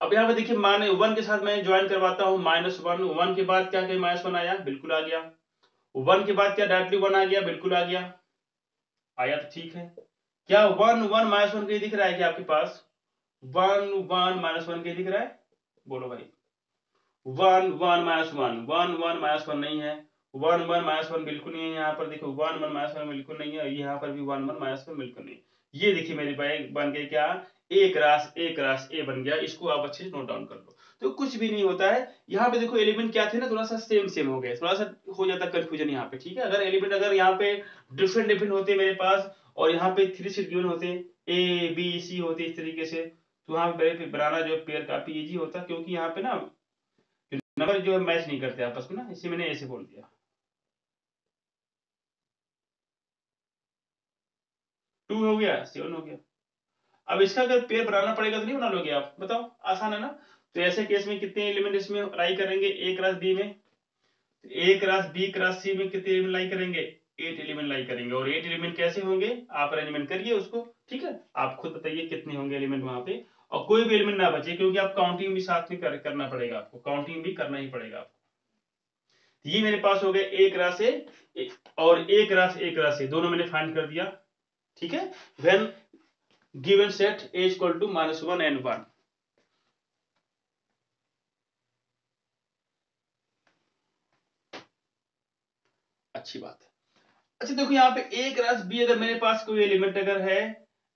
अब यहाँ पे देखिए, मान 1 के साथ मैं ज्वाइन करवाता हूँ -1। 1 के बाद क्या कहीं -1 आया, बिल्कुल आ गया। 1 के बाद क्या डायरेक्टली 1 आ गया, बिल्कुल आ गया, आया तो ठीक है। क्या 1 1 -1 कहीं दिख रहा है क्या आपके पास, 1 1 -1 कहीं दिख रहा है, बोलो भाई। 1 1 -1 1 1 -1 नहीं है, 1 1 -1 बिल्कुल नहीं है। यहाँ पर देखो 1 1 -1 बिल्कुल नहीं है, यहाँ पर भी 1 1 -1 बिल्कुल नहीं। ये देखिए मेरे भाई बन गए क्या, एक रास ए बन गया। इसको आप अच्छे से नोट डाउन कर लो। तो कुछ भी नहीं होता है। यहाँ पे देखो एलिमेंट क्या थे ना, थोड़ा सा सेम सेम हो गए, थोड़ा सा हो जाता कंफ्यूजन यहाँ पे। ठीक है, अगर एलिमेंट अगर यहाँ पे डिफरेंट डिफरेंट होते मेरे पास और यहाँ पे 3 सेट गिवन होते, ए बी सी होते इस तरीके से, तो वहां पे बनाना जो पेयर काफी इजी होता, क्योंकि यहाँ पे ना नंबर जो है मैच नहीं करते आपस में ना, इसी मैंने ऐसे बोल दिया। 2 हो गया, 7 हो गया। अब इसका अगर पेयर बनाना पड़ेगा तो नहीं बना लोगे आप, बताओ, आसान है ना। तो ऐसे केस में कितने एलिमेंट इसमें लाई करेंगे, ए क्रॉस बी में, ए क्रॉस बी क्रॉस सी में कितने एलिमेंट लाई करेंगे, 8 एलिमेंट लाई करेंगे। और 8 एलिमेंट कैसे होंगे, आप अरेंजमेंट करिए उसको। ठीक है, आप खुद बताइए कितने होंगे एलिमेंट वहां पे, और कोई भी एलिमेंट ना बचे, क्योंकि आप काउंटिंग भी साथ में करना पड़ेगा आपको, काउंटिंग भी करना ही पड़ेगा आपको। ये मेरे पास हो गए एक राशि और एक राशि दोनों मैंने फाइंड कर दिया। ठीक है, when given set a equal to -1 and 1। अच्छी बात है। अच्छा देखो यहाँ पे a क्रॉस b, अगर मेरे पास कोई एलिमेंट अगर है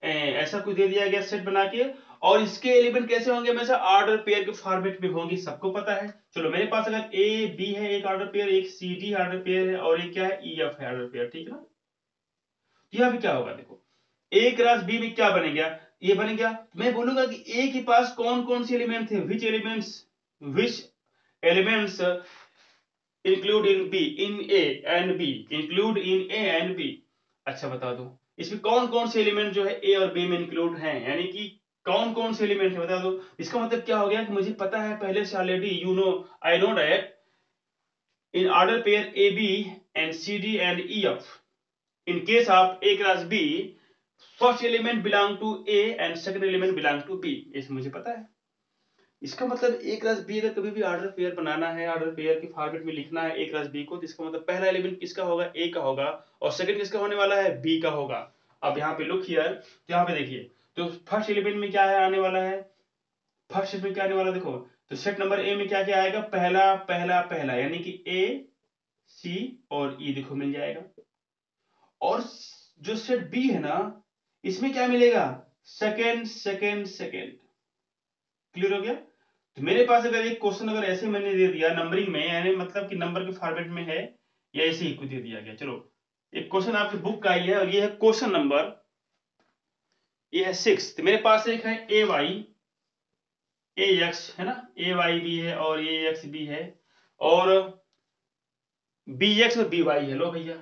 ऐसा कुछ दे दिया गया सेट बना के, और इसके एलिमेंट कैसे होंगे, हमेशा ऑर्डर पेयर के फॉर्मेट में होंगे, सबको पता है। चलो मेरे पास अगर a b है एक ऑर्डर पेयर, एक c d ऑर्डर पेयर है, और एक क्या है e f है ऑर्डर पेयर। ठीक है ना, यहाँ भी क्या होगा देखो, ए क्रॉस बी में क्या बनेगा, ये बनेगा। मैं बोलूंगा कि ए के पास कौन कौन से एलिमेंट थे, which elements include in B, in A and B, include in A and B. अच्छा बता दो इसमें कौन कौन से एलिमेंट जो है ए और बी में इंक्लूड हैं, यानी कि कौन कौन से एलिमेंट है बता दो। इसका मतलब क्या हो गया कि मुझे पता है पहले से already, you know, I know that in order pair A B and C D and E F, in case of A cross B, first element belong to A and second element belong to B, इसे मुझे पता है। इसका मतलब ए क्रॉस बी अगर कभी भी ऑर्डर पेयर बनाना है, ऑर्डर पेयर के फॉर्मेट में लिखना है ए क्रॉस बी को, तो इसका मतलब पहला एलिमेंट किसका होगा, ए का होगा, और सेकंड किसका होने वाला है, बी का होगा। अब यहाँ पे लुक हियर, तो यहाँ पे देखिए, तो फर्स्ट एलिमेंट में क्या है आने वाला है, फर्स्ट में क्या आने वाला देखो, तो सेट नंबर ए में क्या क्या आएगा, पहला पहला पहला, यानी कि ए सी और ई देखो मिल जाएगा। और जो सेट बी है ना, इसमें क्या मिलेगा, सेकेंड सेकेंड सेकेंड। क्लियर हो गया। तो मेरे पास अगर एक क्वेश्चन अगर ऐसे मैंने दे दिया नंबरिंग में, यानी मतलब कि नंबर के फॉर्मेट में है, या ऐसे ही कुछ दे दिया गया, चलो एक क्वेश्चन आपकी बुक का ही है, और ये है क्वेश्चन नंबर, ये है 6। तो मेरे पास एक है ए वाई ए एक्स, है ना, ए वाई भी है और ए एक्स भी है, और बी एक्स और बी वाई है। लो भैया,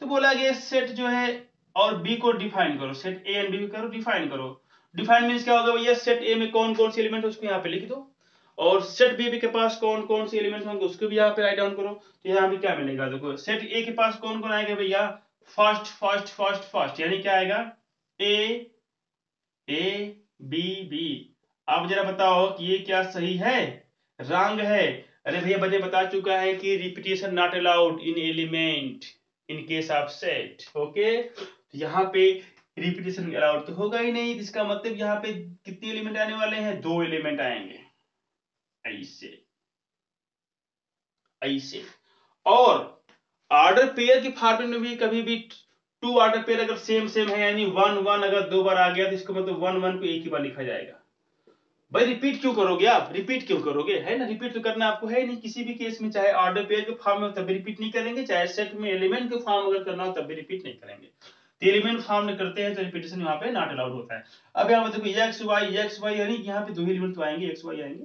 तो बोला गया सेट जो है और बी को डिफाइन करो, सेट ए एंड बी करो, डिफाइन करो। डिफाइन मीन्स क्या होगा भैया, सेट ए में कौन कौन से एलिमेंट है उसको यहाँ पे लिख दो, और सेट बी के पास कौन कौन से एलिमेंट होंगे उसको भी यहाँ पे राइट डाउन करो। तो यहाँ पे क्या मिलेगा, देखो सेट ए के पास कौन कौन आएगा भैया, फर्स्ट फर्स्ट फर्स्ट फर्स्ट, यानी क्या आएगा, ए ए बी बी। अब जरा बताओ कि ये क्या सही है, रॉन्ग है। अरे भैया बच्चे बता चुका है कि repetition not allowed in element in case of set, okay. यहाँ पे रिपीटेशन अलाउड तो होगा ही नहीं, इसका मतलब यहाँ पे कितने एलिमेंट आने वाले हैं, 2 एलिमेंट आएंगे, ऐसे ऐसे। और ऑर्डर पेयर की फॉर्मेट में भी कभी भी टू ऑर्डर पेयर अगर सेम सेम है, यानी 1 1 अगर 2 बार आ गया, तो इसको मतलब 1 1 को एक ही बार लिखा जाएगा। भाई रिपीट क्यों करोगे आप, रिपीट क्यों करोगे, है ना, रिपीट तो करना आपको है नहीं किसी भी केस में, चाहे ऑर्डर पेयर के फॉर्म में हो तब भी रिपीट नहीं करेंगे, चाहे सेट में एलिमेंट के फॉर्म अगर करना हो तब भी रिपीट नहीं करेंगे। तो एलिमेंट फॉर्म में करते हैं तो रिपीटेशन यहाँ पे नॉट अलाउड होता है। अब यहाँ पे देखो एक्स वाई, यानी यहाँ पे 2 एलिमेंट तो आएंगे, एक्स वाई आएंगे,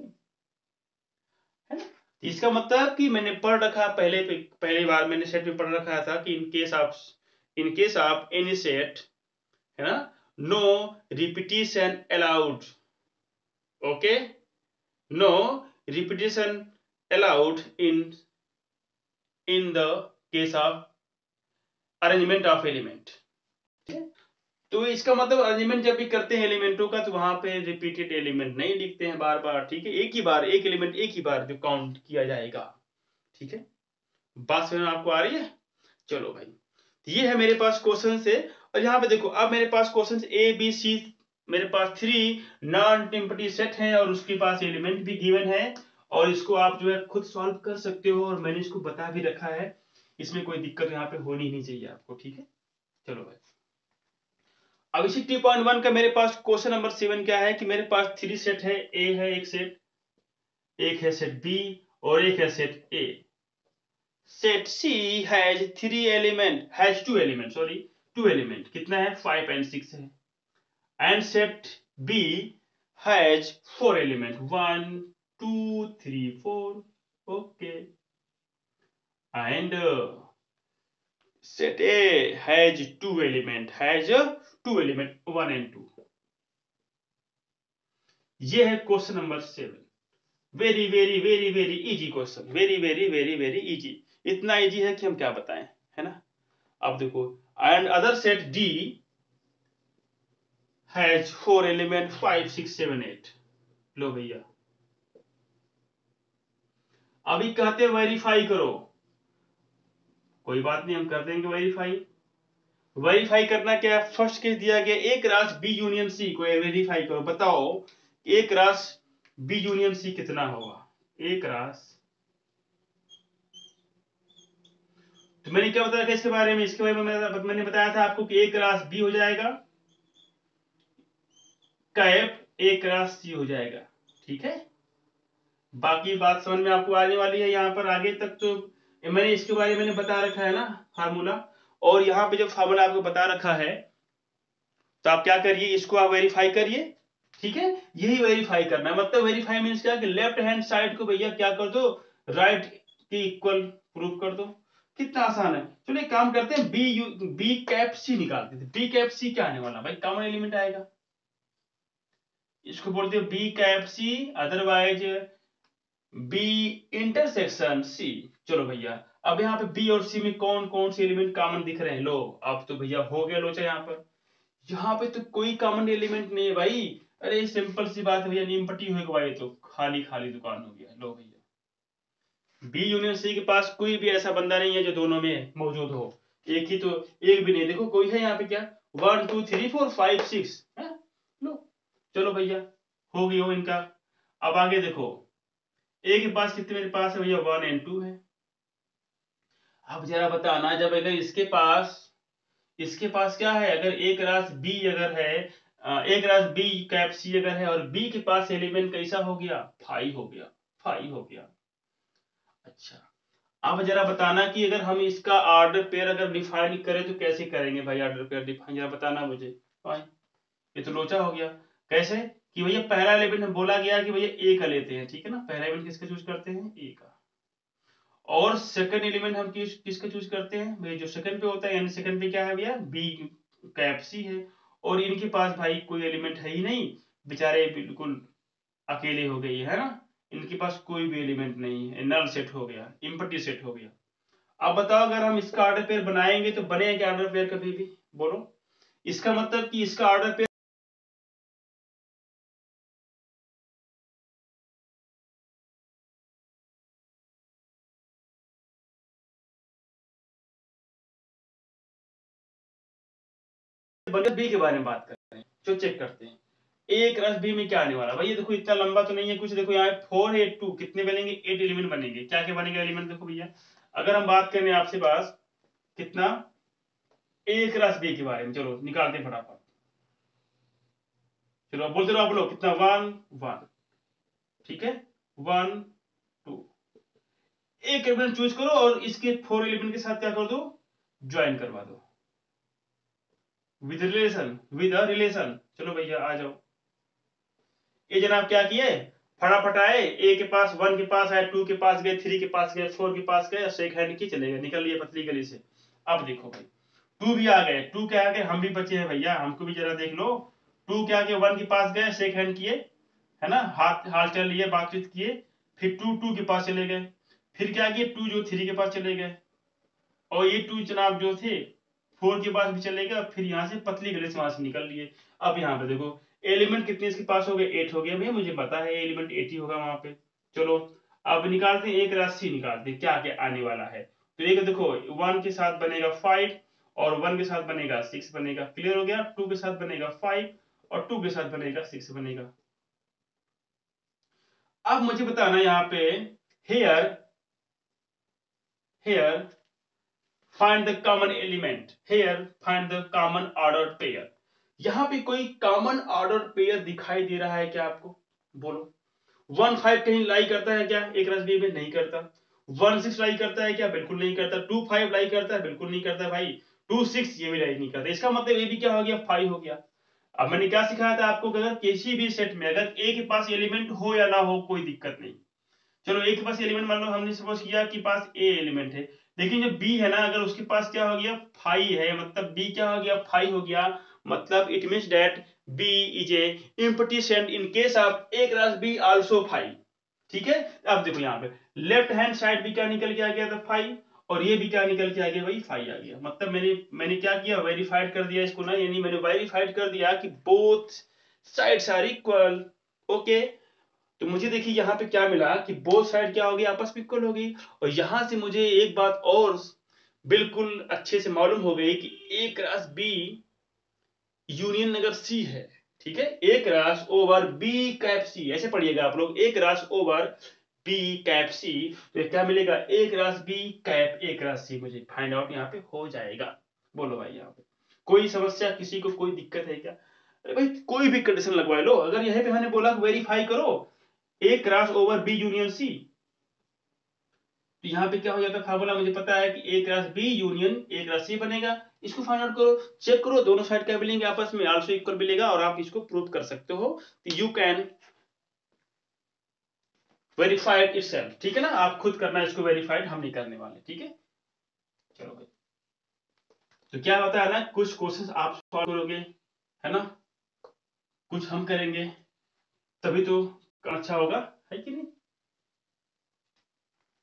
है ना। इसका मतलब कि मैंने पढ़ रखा पहली बार मैंने सेट में पढ़ रखा था कि in case of any set, है ना, no repetition allowed, okay, no repetition allowed in the case of arrangement of element। तो इसका मतलब अरेंजमेंट जब भी करते हैं एलिमेंटों का, तो वहां पे रिपीटेड एलिमेंट नहीं लिखते हैं बार बार, ठीक है, एक ही बार एक एलिमेंट एक ही बार जो काउंट किया जाएगा, ठीक है। बात समझ में आपको आ रही है, चलो भाई, तो ये है मेरे पास क्वेश्चन से। और यहाँ पे देखो अब मेरे पास क्वेश्चन ए बी सी, मेरे पास 3 नॉन एम्प्टी सेट है और उसके पास एलिमेंट भी गिवन है, और इसको आप जो है खुद सॉल्व कर सकते हो, और मैंने इसको बता भी रखा है, इसमें कोई दिक्कत यहाँ पे होनी नहीं चाहिए आपको, ठीक है। चलो भाई, अब इसी 2.1 का मेरे पास क्वेश्चन नंबर 7 क्या है कि मेरे पास 3 सेट है, ए है एक सेट, एक है सेट बी, और एक है set A. Set C has 2 element, sorry 2 element, कितना है 5 एंड 6 है, and set B has 4 element 1 2 3 4, okay, and set A has 2 element, 1 and 2। ये है question number 7, very very very very easy question, very very very very easy, इतना इजी है कि हम क्या बताएं, है ना। अब देखो, and other set D has 4 element 5 6 7 8। लो भैया, अभी कहते वेरीफाई करो, कोई बात नहीं हम कर देंगे वेरीफाई। वेरीफाई करना क्या है, फर्स्ट केस दिया गया एक रास बी यूनियन सी को वेरीफाई करो, बताओ एक रास बी यूनियन सी कितना होगा, एक रास। तो मैंने क्या बताया था इसके बारे में, इसके बारे में मैंने बताया था आपको कि एक रास बी हो जाएगा, कैप एक रास सी हो जाएगा, ठीक है। बाकी बात समझ में आपको आने वाली है, यहाँ पर आगे तक तो मैंने इसके बारे में मैंने बता रखा है ना फार्मूला, और यहाँ पे जो फार्मूला आपको बता रखा है, तो आप क्या करिए, इसको आप वेरीफाई करिए, ठीक है। यही वेरीफाई करना है, मतलब वेरीफाई मीन्स क्या कि लेफ्ट हैंड साइड को भैया क्या कर दो, राइट के इक्वल प्रूफ कर दो, कितना आसान है। चलो एक काम करते हैं, बी कैप सी निकालते थे, बी कैप सी क्या आने वाला भाई, कॉमन एलिमेंट आएगा, इसको बोलते हैं B cap C, otherwise B intersection C. चलो भैया, अब यहाँ पे बी और सी में कौन कौन से एलिमेंट कॉमन दिख रहे हैं? लो अब तो भैया हो गया लोचा यहाँ पर। यहाँ पे तो कोई कॉमन एलिमेंट नहीं है भाई। अरे सिंपल सी बात है भैया, नीम पट्टी हो गई तो खाली खाली दुकान हो गया। लो भैया, बी यूनियन सी के पास कोई भी ऐसा बंदा नहीं है जो दोनों में मौजूद हो। एक ही तो, एक भी नहीं। देखो कोई है यहाँ पे क्या? 1 2 3 4 5 6 है। लो चलो भैया, हो गई हो इनका। अब आगे देखो, ए के पास कितने मेरे पास है भैया? 1 and 2 है। अब जरा बताना, जब अगर इसके पास क्या है? अगर एक रास बी अगर है, एक रास बी कैप सी अगर है, और बी के पास एलिमेंट कैसा हो गया? फाइव हो गया। फाइव हो गया। अच्छा, अब जरा बताना कि अगर हम इसका ऑर्डर पेयर अगर डिफाइन करें तो कैसे करेंगे भाई? ऑर्डर पेयर डिफाइन जरा बताना मुझे भाई। ये तो लोचा हो गया। कैसे? कि भैया पहला एलिमेंट हम बोला गया कि भैया ए का लेते हैं, ठीक है ना? पहला एलिमेंट किसका चूज करते हैं? ए का। और सेकंड एलिमेंट हम किसका चूज करते हैं भाई? जो सेकंड पे होता है, यानी सेकंड पे क्या है भैया? बी कैप सी है। और इनके पास भाई कोई एलिमेंट है ही नहीं, बेचारे बिल्कुल अकेले हो गए है ना। इनके पास कोई भी एलिमेंट नहीं है, नल सेट हो गया, इम्पटी सेट हो गया। अब बताओ, अगर हम इसका ऑर्डर पेयर बनाएंगे तो बनेगा क्या ऑर्डर पेयर कभी भी? बोलो। इसका मतलब कि इसका ऑर्डर पेयर बने। बी के बारे में बात करते हैं, जो चेक करते हैं ए क्रॉस बी में क्या आने वाला भाई। ये देखो इतना लंबा तो नहीं है कुछ। देखो यहाँ 4 8 2 कितने बनेंगे? 8 एलिमेंट बनेंगे। क्या क्या बनेगा एलिमेंट? देखो भैया, अगर हम बात करें आपसे पास कितना ए क्रॉस बी के बारे में, चलो निकालते हैं फटाफट। चलो अब बोलते रहो, आप लोग कितना? 1 1, ठीक है, 1 2। एक एलिमेंट चूज करो और इसके 4 एलिमेंट के साथ क्या कर दो? ज्वाइन करवा दो with relation, with a relation. चलो भैया आ जाओ। ये जनाब क्या किए? फटाफट आए, ए के पास 1 के पास आए, 2 के पास गए, 3 के पास गए, 4 के पास गए, शेक हैंड की चले गए, निकल लिए पतली गली से। अब देखो भाई, 2 भी आ गए। 2 क्या आ गए? हम भी बचे हैं भैया, हमको भी जरा देख लो। 2 क्या आगे? 1 के पास गए, शेक हैंड किए, है ना, हाथ हाल चाल लिए, बातचीत किए। फिर 2 के पास चले गए। फिर क्या किए? 2 जो 3 के पास चले गए। और ये 2 जनाब जो थे 4 के पास भी चले गए, और फिर यहाँ से पतली गली से वहां से निकल लिए। अब यहाँ पे देखो एलिमेंट कितने इसके पास हो गए? 8 हो गए भैया, मुझे पता है एलिमेंट 8 ही होगा वहां पे। चलो अब निकालते हैं, एक राशि निकालते हैं क्या क्या आने वाला है। तो एक देखो 1 के साथ बनेगा 5, और 1 के साथ बनेगा 6 बनेगा। क्लियर हो गया? 2 के साथ बनेगा 5, और 2 के साथ बनेगा 6 बनेगा। अब मुझे बताना यहाँ पे, here here find the common element, here find the common ordered pair। यहां पे कोई कॉमन ऑर्डर पेयर दिखाई दे रहा है क्या आपको? बोलो। 1 5 कहीं लाई करता है क्या एक रस बी में? नहीं करता। 1 6 लाई करता है क्या? बिल्कुल नहीं करता। 2 5 लाई करता है? बिल्कुल नहीं करता भाई। 2 6 ये भी लाई नहीं करता। इसका मतलब ये भी क्या हो गया? 5 हो गया। अब मैंने क्या सिखाया था आपको? अगर किसी भी सेट में अगर ए के पास एलिमेंट हो या ना हो कोई दिक्कत नहीं। चलो ए के पास एलिमेंट मान लो हमने सपोज किया कि पास ए एलिमेंट है, लेकिन जो बी है ना, अगर उसके पास क्या हो गया? 5 है, मतलब बी क्या हो गया? 5 हो गया। मतलब it means that B is a empty set in case of A cross B also 5। ठीक है। अब देखो यहाँ पे लेफ्ट हैंड साइड भी क्या निकल के आ गया था? 5। और ये भी क्या निकल के आ गया भाई? 5 आ गया। मतलब मैंने क्या किया? वेरीफाइड कर दिया इसको ना, यानी मैंने वेरीफाइड कर दिया कि both sides are equal. Okay. तो मुझे देखिए यहाँ पे क्या मिला कि बोथ साइड क्या हो गई? आपस में इक्वल हो गई। और यहां से मुझे एक बात और बिल्कुल अच्छे से मालूम हो गई कि ए क्रॉस बी यूनियन अगर सी है, ठीक है, A cross over B cap C, ऐसे पढ़िएगा आप लोग, A cross over B cap C. तो ये क्या मिलेगा? A cross B cap A cross C, मुझे फाइंड आउट यहाँ पे हो जाएगा। बोलो भाई, यहाँ पे कोई समस्या, किसी को कोई दिक्कत है क्या? अरे भाई कोई भी कंडीशन लगवा लो। अगर यहीं पे मैंने बोला वेरीफाई करो A cross over B union C, तो यहाँ पे क्या हो जाता है? फार्मूला मुझे पता है कि A cross B union A cross C बनेगा। इसको फाइंड आउट करो, चेक करो दोनों साइड क्या मिलेंगे आपस में, आल्सो इक्वल मिलेगा, और आप इसको प्रूव कर सकते हो। You can verified itself. ठीक है ना, आप खुद करना इसको वेरीफाइड, हम नहीं करने वाले। ठीक है, चलो भाई। तो क्या होता है ना, कुछ क्वेश्चंस आप सॉल्व करोगे, है ना, कुछ हम करेंगे, तभी तो अच्छा होगा, है कि नहीं?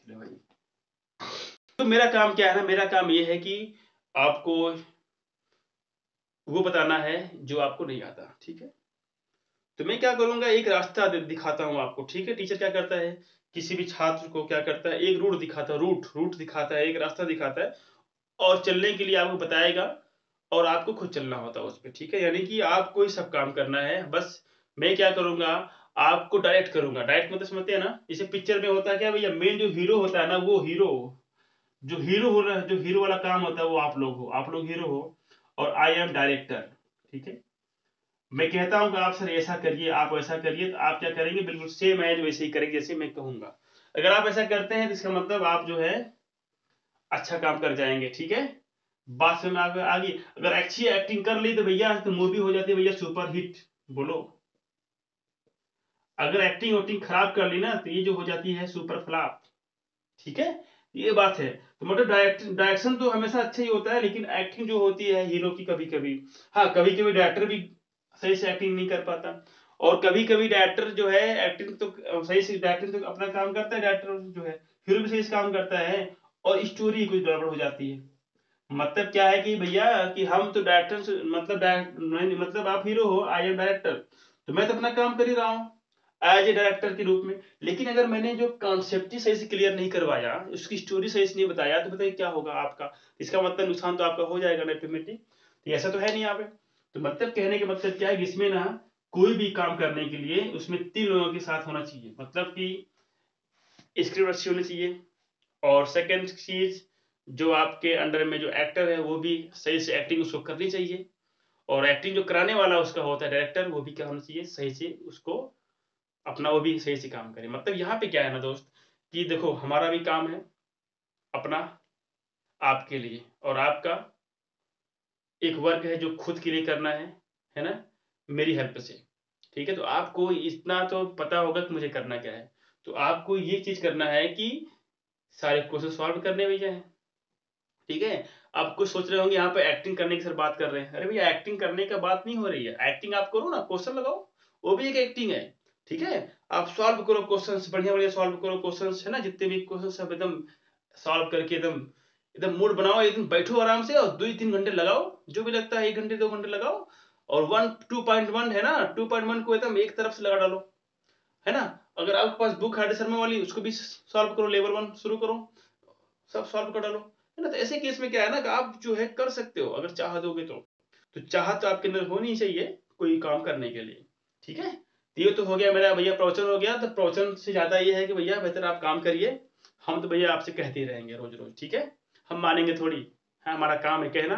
लो भाई, तो मेरा काम क्या है ना, मेरा काम ये है कि आपको वो बताना है जो आपको नहीं आता, ठीक है। तो मैं क्या करूंगा, एक रास्ता दिखाता हूं आपको, ठीक है। टीचर क्या करता है, किसी भी छात्र को क्या करता है, एक रूट दिखाता है, रूट दिखाता है, एक रास्ता दिखाता है, और चलने के लिए आपको बताएगा, और आपको खुद चलना होता है उस पर, ठीक है। यानी कि आपको ही सब काम करना है। बस मैं क्या करूंगा, आपको डायरेक्ट करूंगा। डायरेक्ट मतलब समझते हैं ना, जैसे पिक्चर में होता है क्या भैया, मेन जो हीरो होता है ना, वो हीरो, जो हीरो हो रहा है, जो हीरो वाला काम होता है वो आप लोग हो, आप लोग हीरो हो, और आई एम डायरेक्टर, ठीक है। मैं कहता हूं कि आप सर ऐसा करिए, आप वैसा करिए, तो आप क्या करेंगे, बिल्कुल सेम एज वैसे ही करेंगे जैसे मैं कहूंगा। अगर आप ऐसा करते हैं तो इसका मतलब आप जो है अच्छा काम कर जाएंगे, ठीक है। बात समझ में आ गई। अगर अच्छी एक्टिंग कर ली तो भैया तो मूवी हो जाती है भैया सुपर हिट, बोलो। अगर एक्टिंग वोटिंग खराब कर ली ना तो ये जो हो जाती है सुपर फ्लॉप, ठीक है। ये बात है। तो मतलब डायरेक्शन तो हमेशा अच्छा ही होता है, लेकिन एक्टिंग जो होती है हीरो की कभी कभी, हाँ कभी कभी डायरेक्टर भी सही से एक्टिंग नहीं कर पाता, और कभी कभी डायरेक्टर जो है एक्टिंग तो सही से, डायरेक्टिंग तो अपना काम करता है डायरेक्टर जो है, हीरो भी सही से काम करता है, और स्टोरी कुछ गड़बड़ हो जाती है। मतलब क्या है कि भैया कि हम तो डायरेक्टर, मतलब मतलब आप हीरो हो, आई एम डायरेक्टर, तो मैं तो अपना काम कर ही रहा हूँ एज ए डायरेक्टर के रूप में। लेकिन अगर मैंने जो कॉन्सेप्ट ही सही से क्लियर नहीं करवाया, उसकी स्टोरी सही से नहीं बताया, तो बताइए क्या होगा आपका। इसका मतलब नुकसान तो आपका हो जाएगा ना ऑटोमेटिक। तो ऐसा तो है नहीं यहाँ पे। तो मतलब कहने का मतलब क्या है कि इसमें ना कोई भी काम करने के लिए उसमें 3 लोगों के साथ होना चाहिए। मतलब कि स्क्रिप्ट अच्छी होनी चाहिए, और सेकंड चीज, जो आपके अंडर में जो एक्टर है वो भी सही से एक्टिंग उसको करनी चाहिए, और एक्टिंग जो कराने वाला उसका होता है डायरेक्टर, वो भी क्या होना चाहिए, सही से उसको अपना वो भी सही से काम करे। मतलब यहाँ पे क्या है ना दोस्त, कि देखो हमारा भी काम है अपना आपके लिए, और आपका एक वर्क है जो खुद के लिए करना है ना, मेरी हेल्प से, ठीक है। तो आपको इतना तो पता होगा कि मुझे करना क्या है। तो आपको ये चीज करना है कि सारे क्वेश्चन सॉल्व करने भैया है, ठीक है। आप कुछ सोच रहे होंगे यहाँ पे एक्टिंग करने की सर बात कर रहे हैं, अरे भैया एक्टिंग करने का बात नहीं हो रही है। एक्टिंग आप करो ना, क्वेश्चन लगाओ, वो भी एक एक्टिंग है, ठीक है। आप सॉल्व करो क्वेश्चंस, बढ़िया बढ़िया सॉल्व करो क्वेश्चंस, है ना, जितने भी क्वेश्चन सब एकदम सॉल्व करके एकदम एकदम मूड बनाओ, एकदम बैठो आराम से, और 2-3 घंटे लगाओ, जो भी लगता है 1 घंटे 2 घंटे लगाओ, और 2.1 है ना, 2.1 को एकदम एक तरफ से लगा डालो, है ना। अगर आपके पास बुक है शर्मा वाली, उसको भी सॉल्व करो, लेवल 1 शुरू करो, सब सॉल्व कर डालो, है ना। तो ऐसे केस में क्या है ना कि आप जो है कर सकते हो अगर चाह दोगे तो चाह तो आपके अंदर होनी चाहिए कोई काम करने के लिए, ठीक है। तो ये तो हो गया मेरा भैया प्रवचन हो गया। तो प्रवचन से ज्यादा ये है कि भैया बेहतर आप काम करिए, हम तो भैया आपसे कहते ही रहेंगे रोज रोज, ठीक है। हम मानेंगे थोड़ी, हाँ हमारा काम है कहना,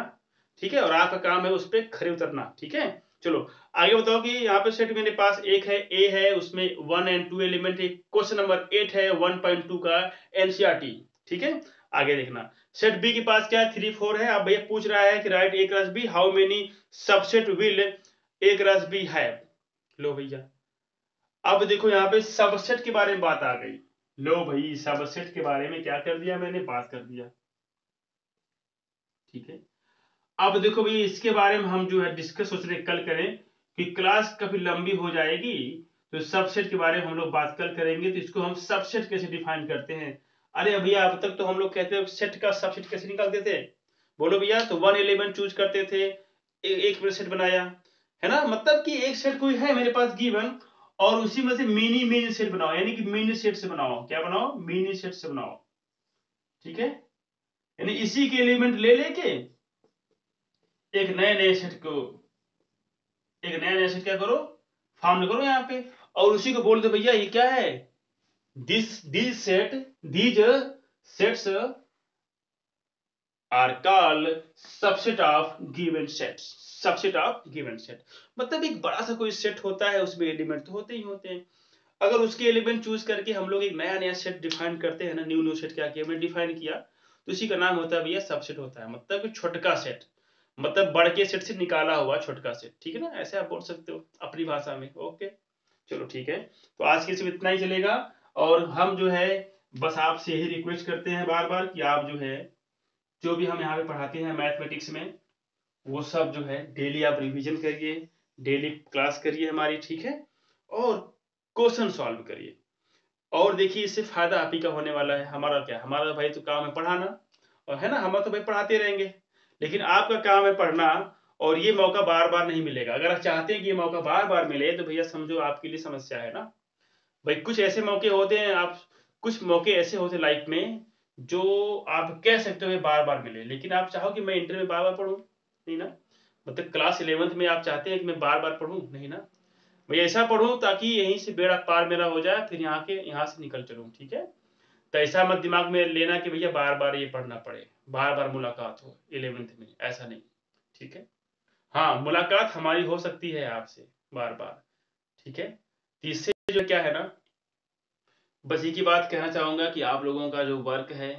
ठीक है, और आपका काम है उस पर खरे उतरना, ठीक है। चलो आगे बताओ कि यहाँ पे सेट मेरे पास एक है, ए है, उसमें 1 और 2 एलिमेंट है। क्वेश्चन नंबर 8 है 1.2 का एनसीईआरटी, ठीक है। आगे देखना, सेट बी के पास क्या है, 3 4 है। अब भैया पूछ रहा है कि right A cross B, how many subset will A cross B have. लो भैया, अब देखो यहाँ पे सबसेट के बारे में बात आ गई। लो भाई, सबसेट के बारे में क्या कर दिया मैंने, बात कर दिया, ठीक है। अब देखो भाई, इसके बारे में हम जो है डिस्कस सोच रहे कल करें, कि क्लास कभी लंबी हो जाएगी, तो सबसेट के बारे में हम लोग बात कल करेंगे। तो इसको हम सबसेट कैसे डिफाइन करते हैं। अरे भैया अब तक तो हम लोग कहते हैं सेट का सबसेट कैसे निकालते थे, बोलो भैया। तो 1 एलिमेंट चूज करते थे, एक सेट बनाया, है ना। मतलब कि एक सेट कोई है मेरे पास गिवन, और उसी में से मिनी मिनी सेट बनाओ, यानी कि मिनी सेट से बनाओ, क्या बनाओ, मिनी सेट से बनाओ, ठीक है। यानी इसी के एलिमेंट ले लेके एक नए नए सेट को, एक नया नया सेट क्या करो, फॉर्म करो यहाँ पे, और उसी को बोल दो भैया ये क्या है, this set, these sets are called subset of given sets, subset of given set. मतलब एक बड़ा सा कोई सेट होता है, उसमें एलिमेंट तो होते ही होते हैं। अगर उसके एलिमेंट चूज करके हम लोग एक नया नया सेट डिफाइन करते हैं ना, न्यू न्यू सेट क्या किया हमने डिफाइन किया, तो उसी का नाम होता है भैया सबसेट होता है। मतलब छोटका सेट, मतलब बड़ के सेट से निकाला हुआ छोटका सेट, ठीक है ना, ऐसे आप बोल सकते हो अपनी भाषा में। ओके चलो ठीक है। तो आज के सिर्फ इतना ही चलेगा, और हम जो है बस आपसे यही रिक्वेस्ट करते हैं बार बार कि आप जो है जो भी हम यहाँ पे पढ़ाते हैं मैथमेटिक्स में, वो सब जो है डेली आप रिवीजन करिए, डेली क्लास करिए हमारी, ठीक है, और क्वेश्चन सॉल्व करिए। और देखिए इससे फायदा आप ही का होने वाला है। हमारा क्या, हमारा भाई तो काम है पढ़ाना, और है ना, हम तो भाई पढ़ाते रहेंगे, लेकिन आपका काम है पढ़ना, और ये मौका बार बार नहीं मिलेगा। अगर आप चाहते हैं कि ये मौका बार बार मिले तो भैया समझो आपके लिए समस्या है ना भाई। कुछ ऐसे मौके होते हैं, आप कुछ मौके ऐसे होते हैं लाइफ में जो आप कह सकते हो बार बार मिले, लेकिन आप चाहो कि मैं इंटर में बार बार पढ़ूं, नहीं ना। मतलब क्लास 11th में आप चाहते हैं कि मैं बार बार पढ़ूं, नहीं ना। मैं ऐसा पढ़ूं ताकि यहीं से बेड़ा पार मेरा हो जाए, फिर यहाँ से निकल चलूं, ठीक है। तो ऐसा मत दिमाग में लेना कि भैया बार बार ये पढ़ना पड़े, बार बार मुलाकात हो 11th में, ऐसा नहीं, ठीक है। हाँ, मुलाकात हमारी हो सकती है आपसे बार बार, ठीक है। तो इससे जो क्या है ना, बस एक ही बात कहना चाहूंगा कि आप लोगों का जो वर्क है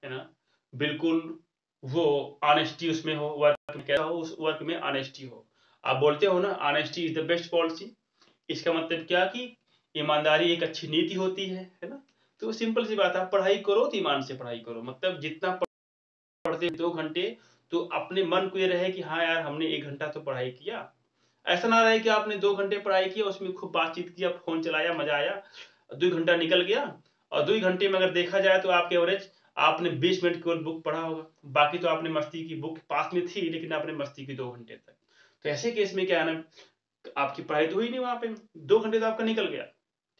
ना, बिल्कुल वो ऑनेस्टी उसमें हो, वर्क में कैसा हो, उस वर्क में ऑनेस्टी हो। आप बोलते हो ना, honesty is the best policy. इसका मतलब क्या कि ईमानदारी एक अच्छी नीति होती है ना। तो सिंपल सी बात है, आप पढ़ाई करो तो ईमान से पढ़ाई करो, मतलब जितना पढ़ते 2 घंटे, तो अपने मन को ये रहे कि हाँ यार हमने 1 घंटा तो पढ़ाई किया। ऐसा ना रहे कि आपने 2 घंटे पढ़ाई किया, उसमें खूब बातचीत किया, फोन चलाया, मजा आया, 2 घंटा निकल गया, और 2 घंटे में अगर देखा जाए तो आपके एवरेज आपने 20 मिनट केवल बुक पढ़ा होगा, बाकी तो आपने मस्ती की, बुक पास में थी लेकिन आपने मस्ती की 2 घंटे तक। तो ऐसे केस में क्या है ना, आपकी पढ़ाई तो हुई नहीं वहां पे, 2 घंटे तो आपका निकल गया,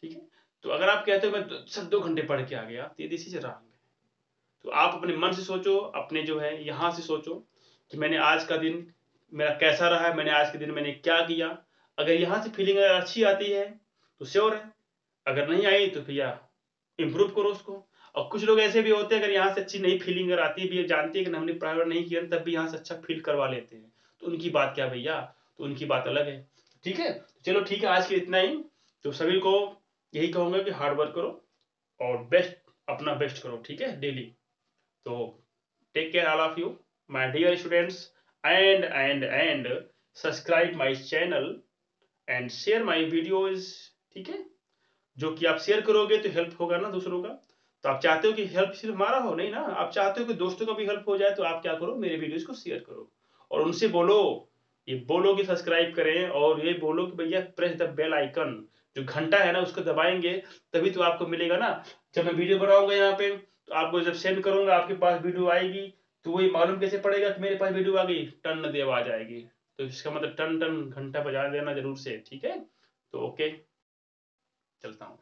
ठीक है। तो अगर आप कहते हो मैं सब 2 घंटे पढ़ के आ गया, तो ये दिस इज रॉन्ग। तो आप अपने मन से सोचो, अपने जो है यहाँ से सोचो कि मैंने आज का दिन मेरा कैसा रहा, मैंने आज के दिन मैंने क्या किया। अगर यहाँ से फीलिंग अगर अच्छी आती है तो श्योर है, अगर नहीं आई तो भैया इम्प्रूव करो उसको। और कुछ लोग ऐसे भी होते हैं, अगर यहाँ से अच्छी नहीं फीलिंग अगर आती भी है, जानते हैं कि हमने प्राइवेट नहीं किया, तब भी यहाँ से अच्छा फील करवा लेते हैं, तो उनकी बात क्या भैया, तो उनकी बात अलग है, ठीक है। चलो ठीक है, आज के इतना ही। तो सभी को यही कहूंगा कि हार्ड वर्क करो और बेस्ट, अपना बेस्ट करो, ठीक है, डेली। तो take care all of you, my dear students, and subscribe my channel and share my videos, ठीक है। जो कि आप शेयर करोगे तो हेल्प होगा ना दूसरों का। तो आप चाहते हो कि हेल्प सिर्फ हमारा हो, नहीं ना, आप चाहते हो कि दोस्तों का भी हेल्प हो जाए, तो आप क्या करो, मेरे वीडियोस को शेयर करो और उनसे बोलो, ये बोलो कि सब्सक्राइब करें, और ये बोलो कि भैया प्रेस द बेल आइकन, जो घंटा है ना उसको दबाएंगे, तभी तो आपको मिलेगा ना। जब मैं वीडियो बनाऊंगा यहाँ पे, तो आपको जब सेंड करूंगा आपके पास वीडियो आएगी, तो वही मालूम कैसे पड़ेगा कि मेरे पास वीडियो आ गई, टन दे आवाज आएगी। तो इसका मतलब टन टन घंटा बजा देना जरूर से, ठीक है। तो ओके, चलता हूँ।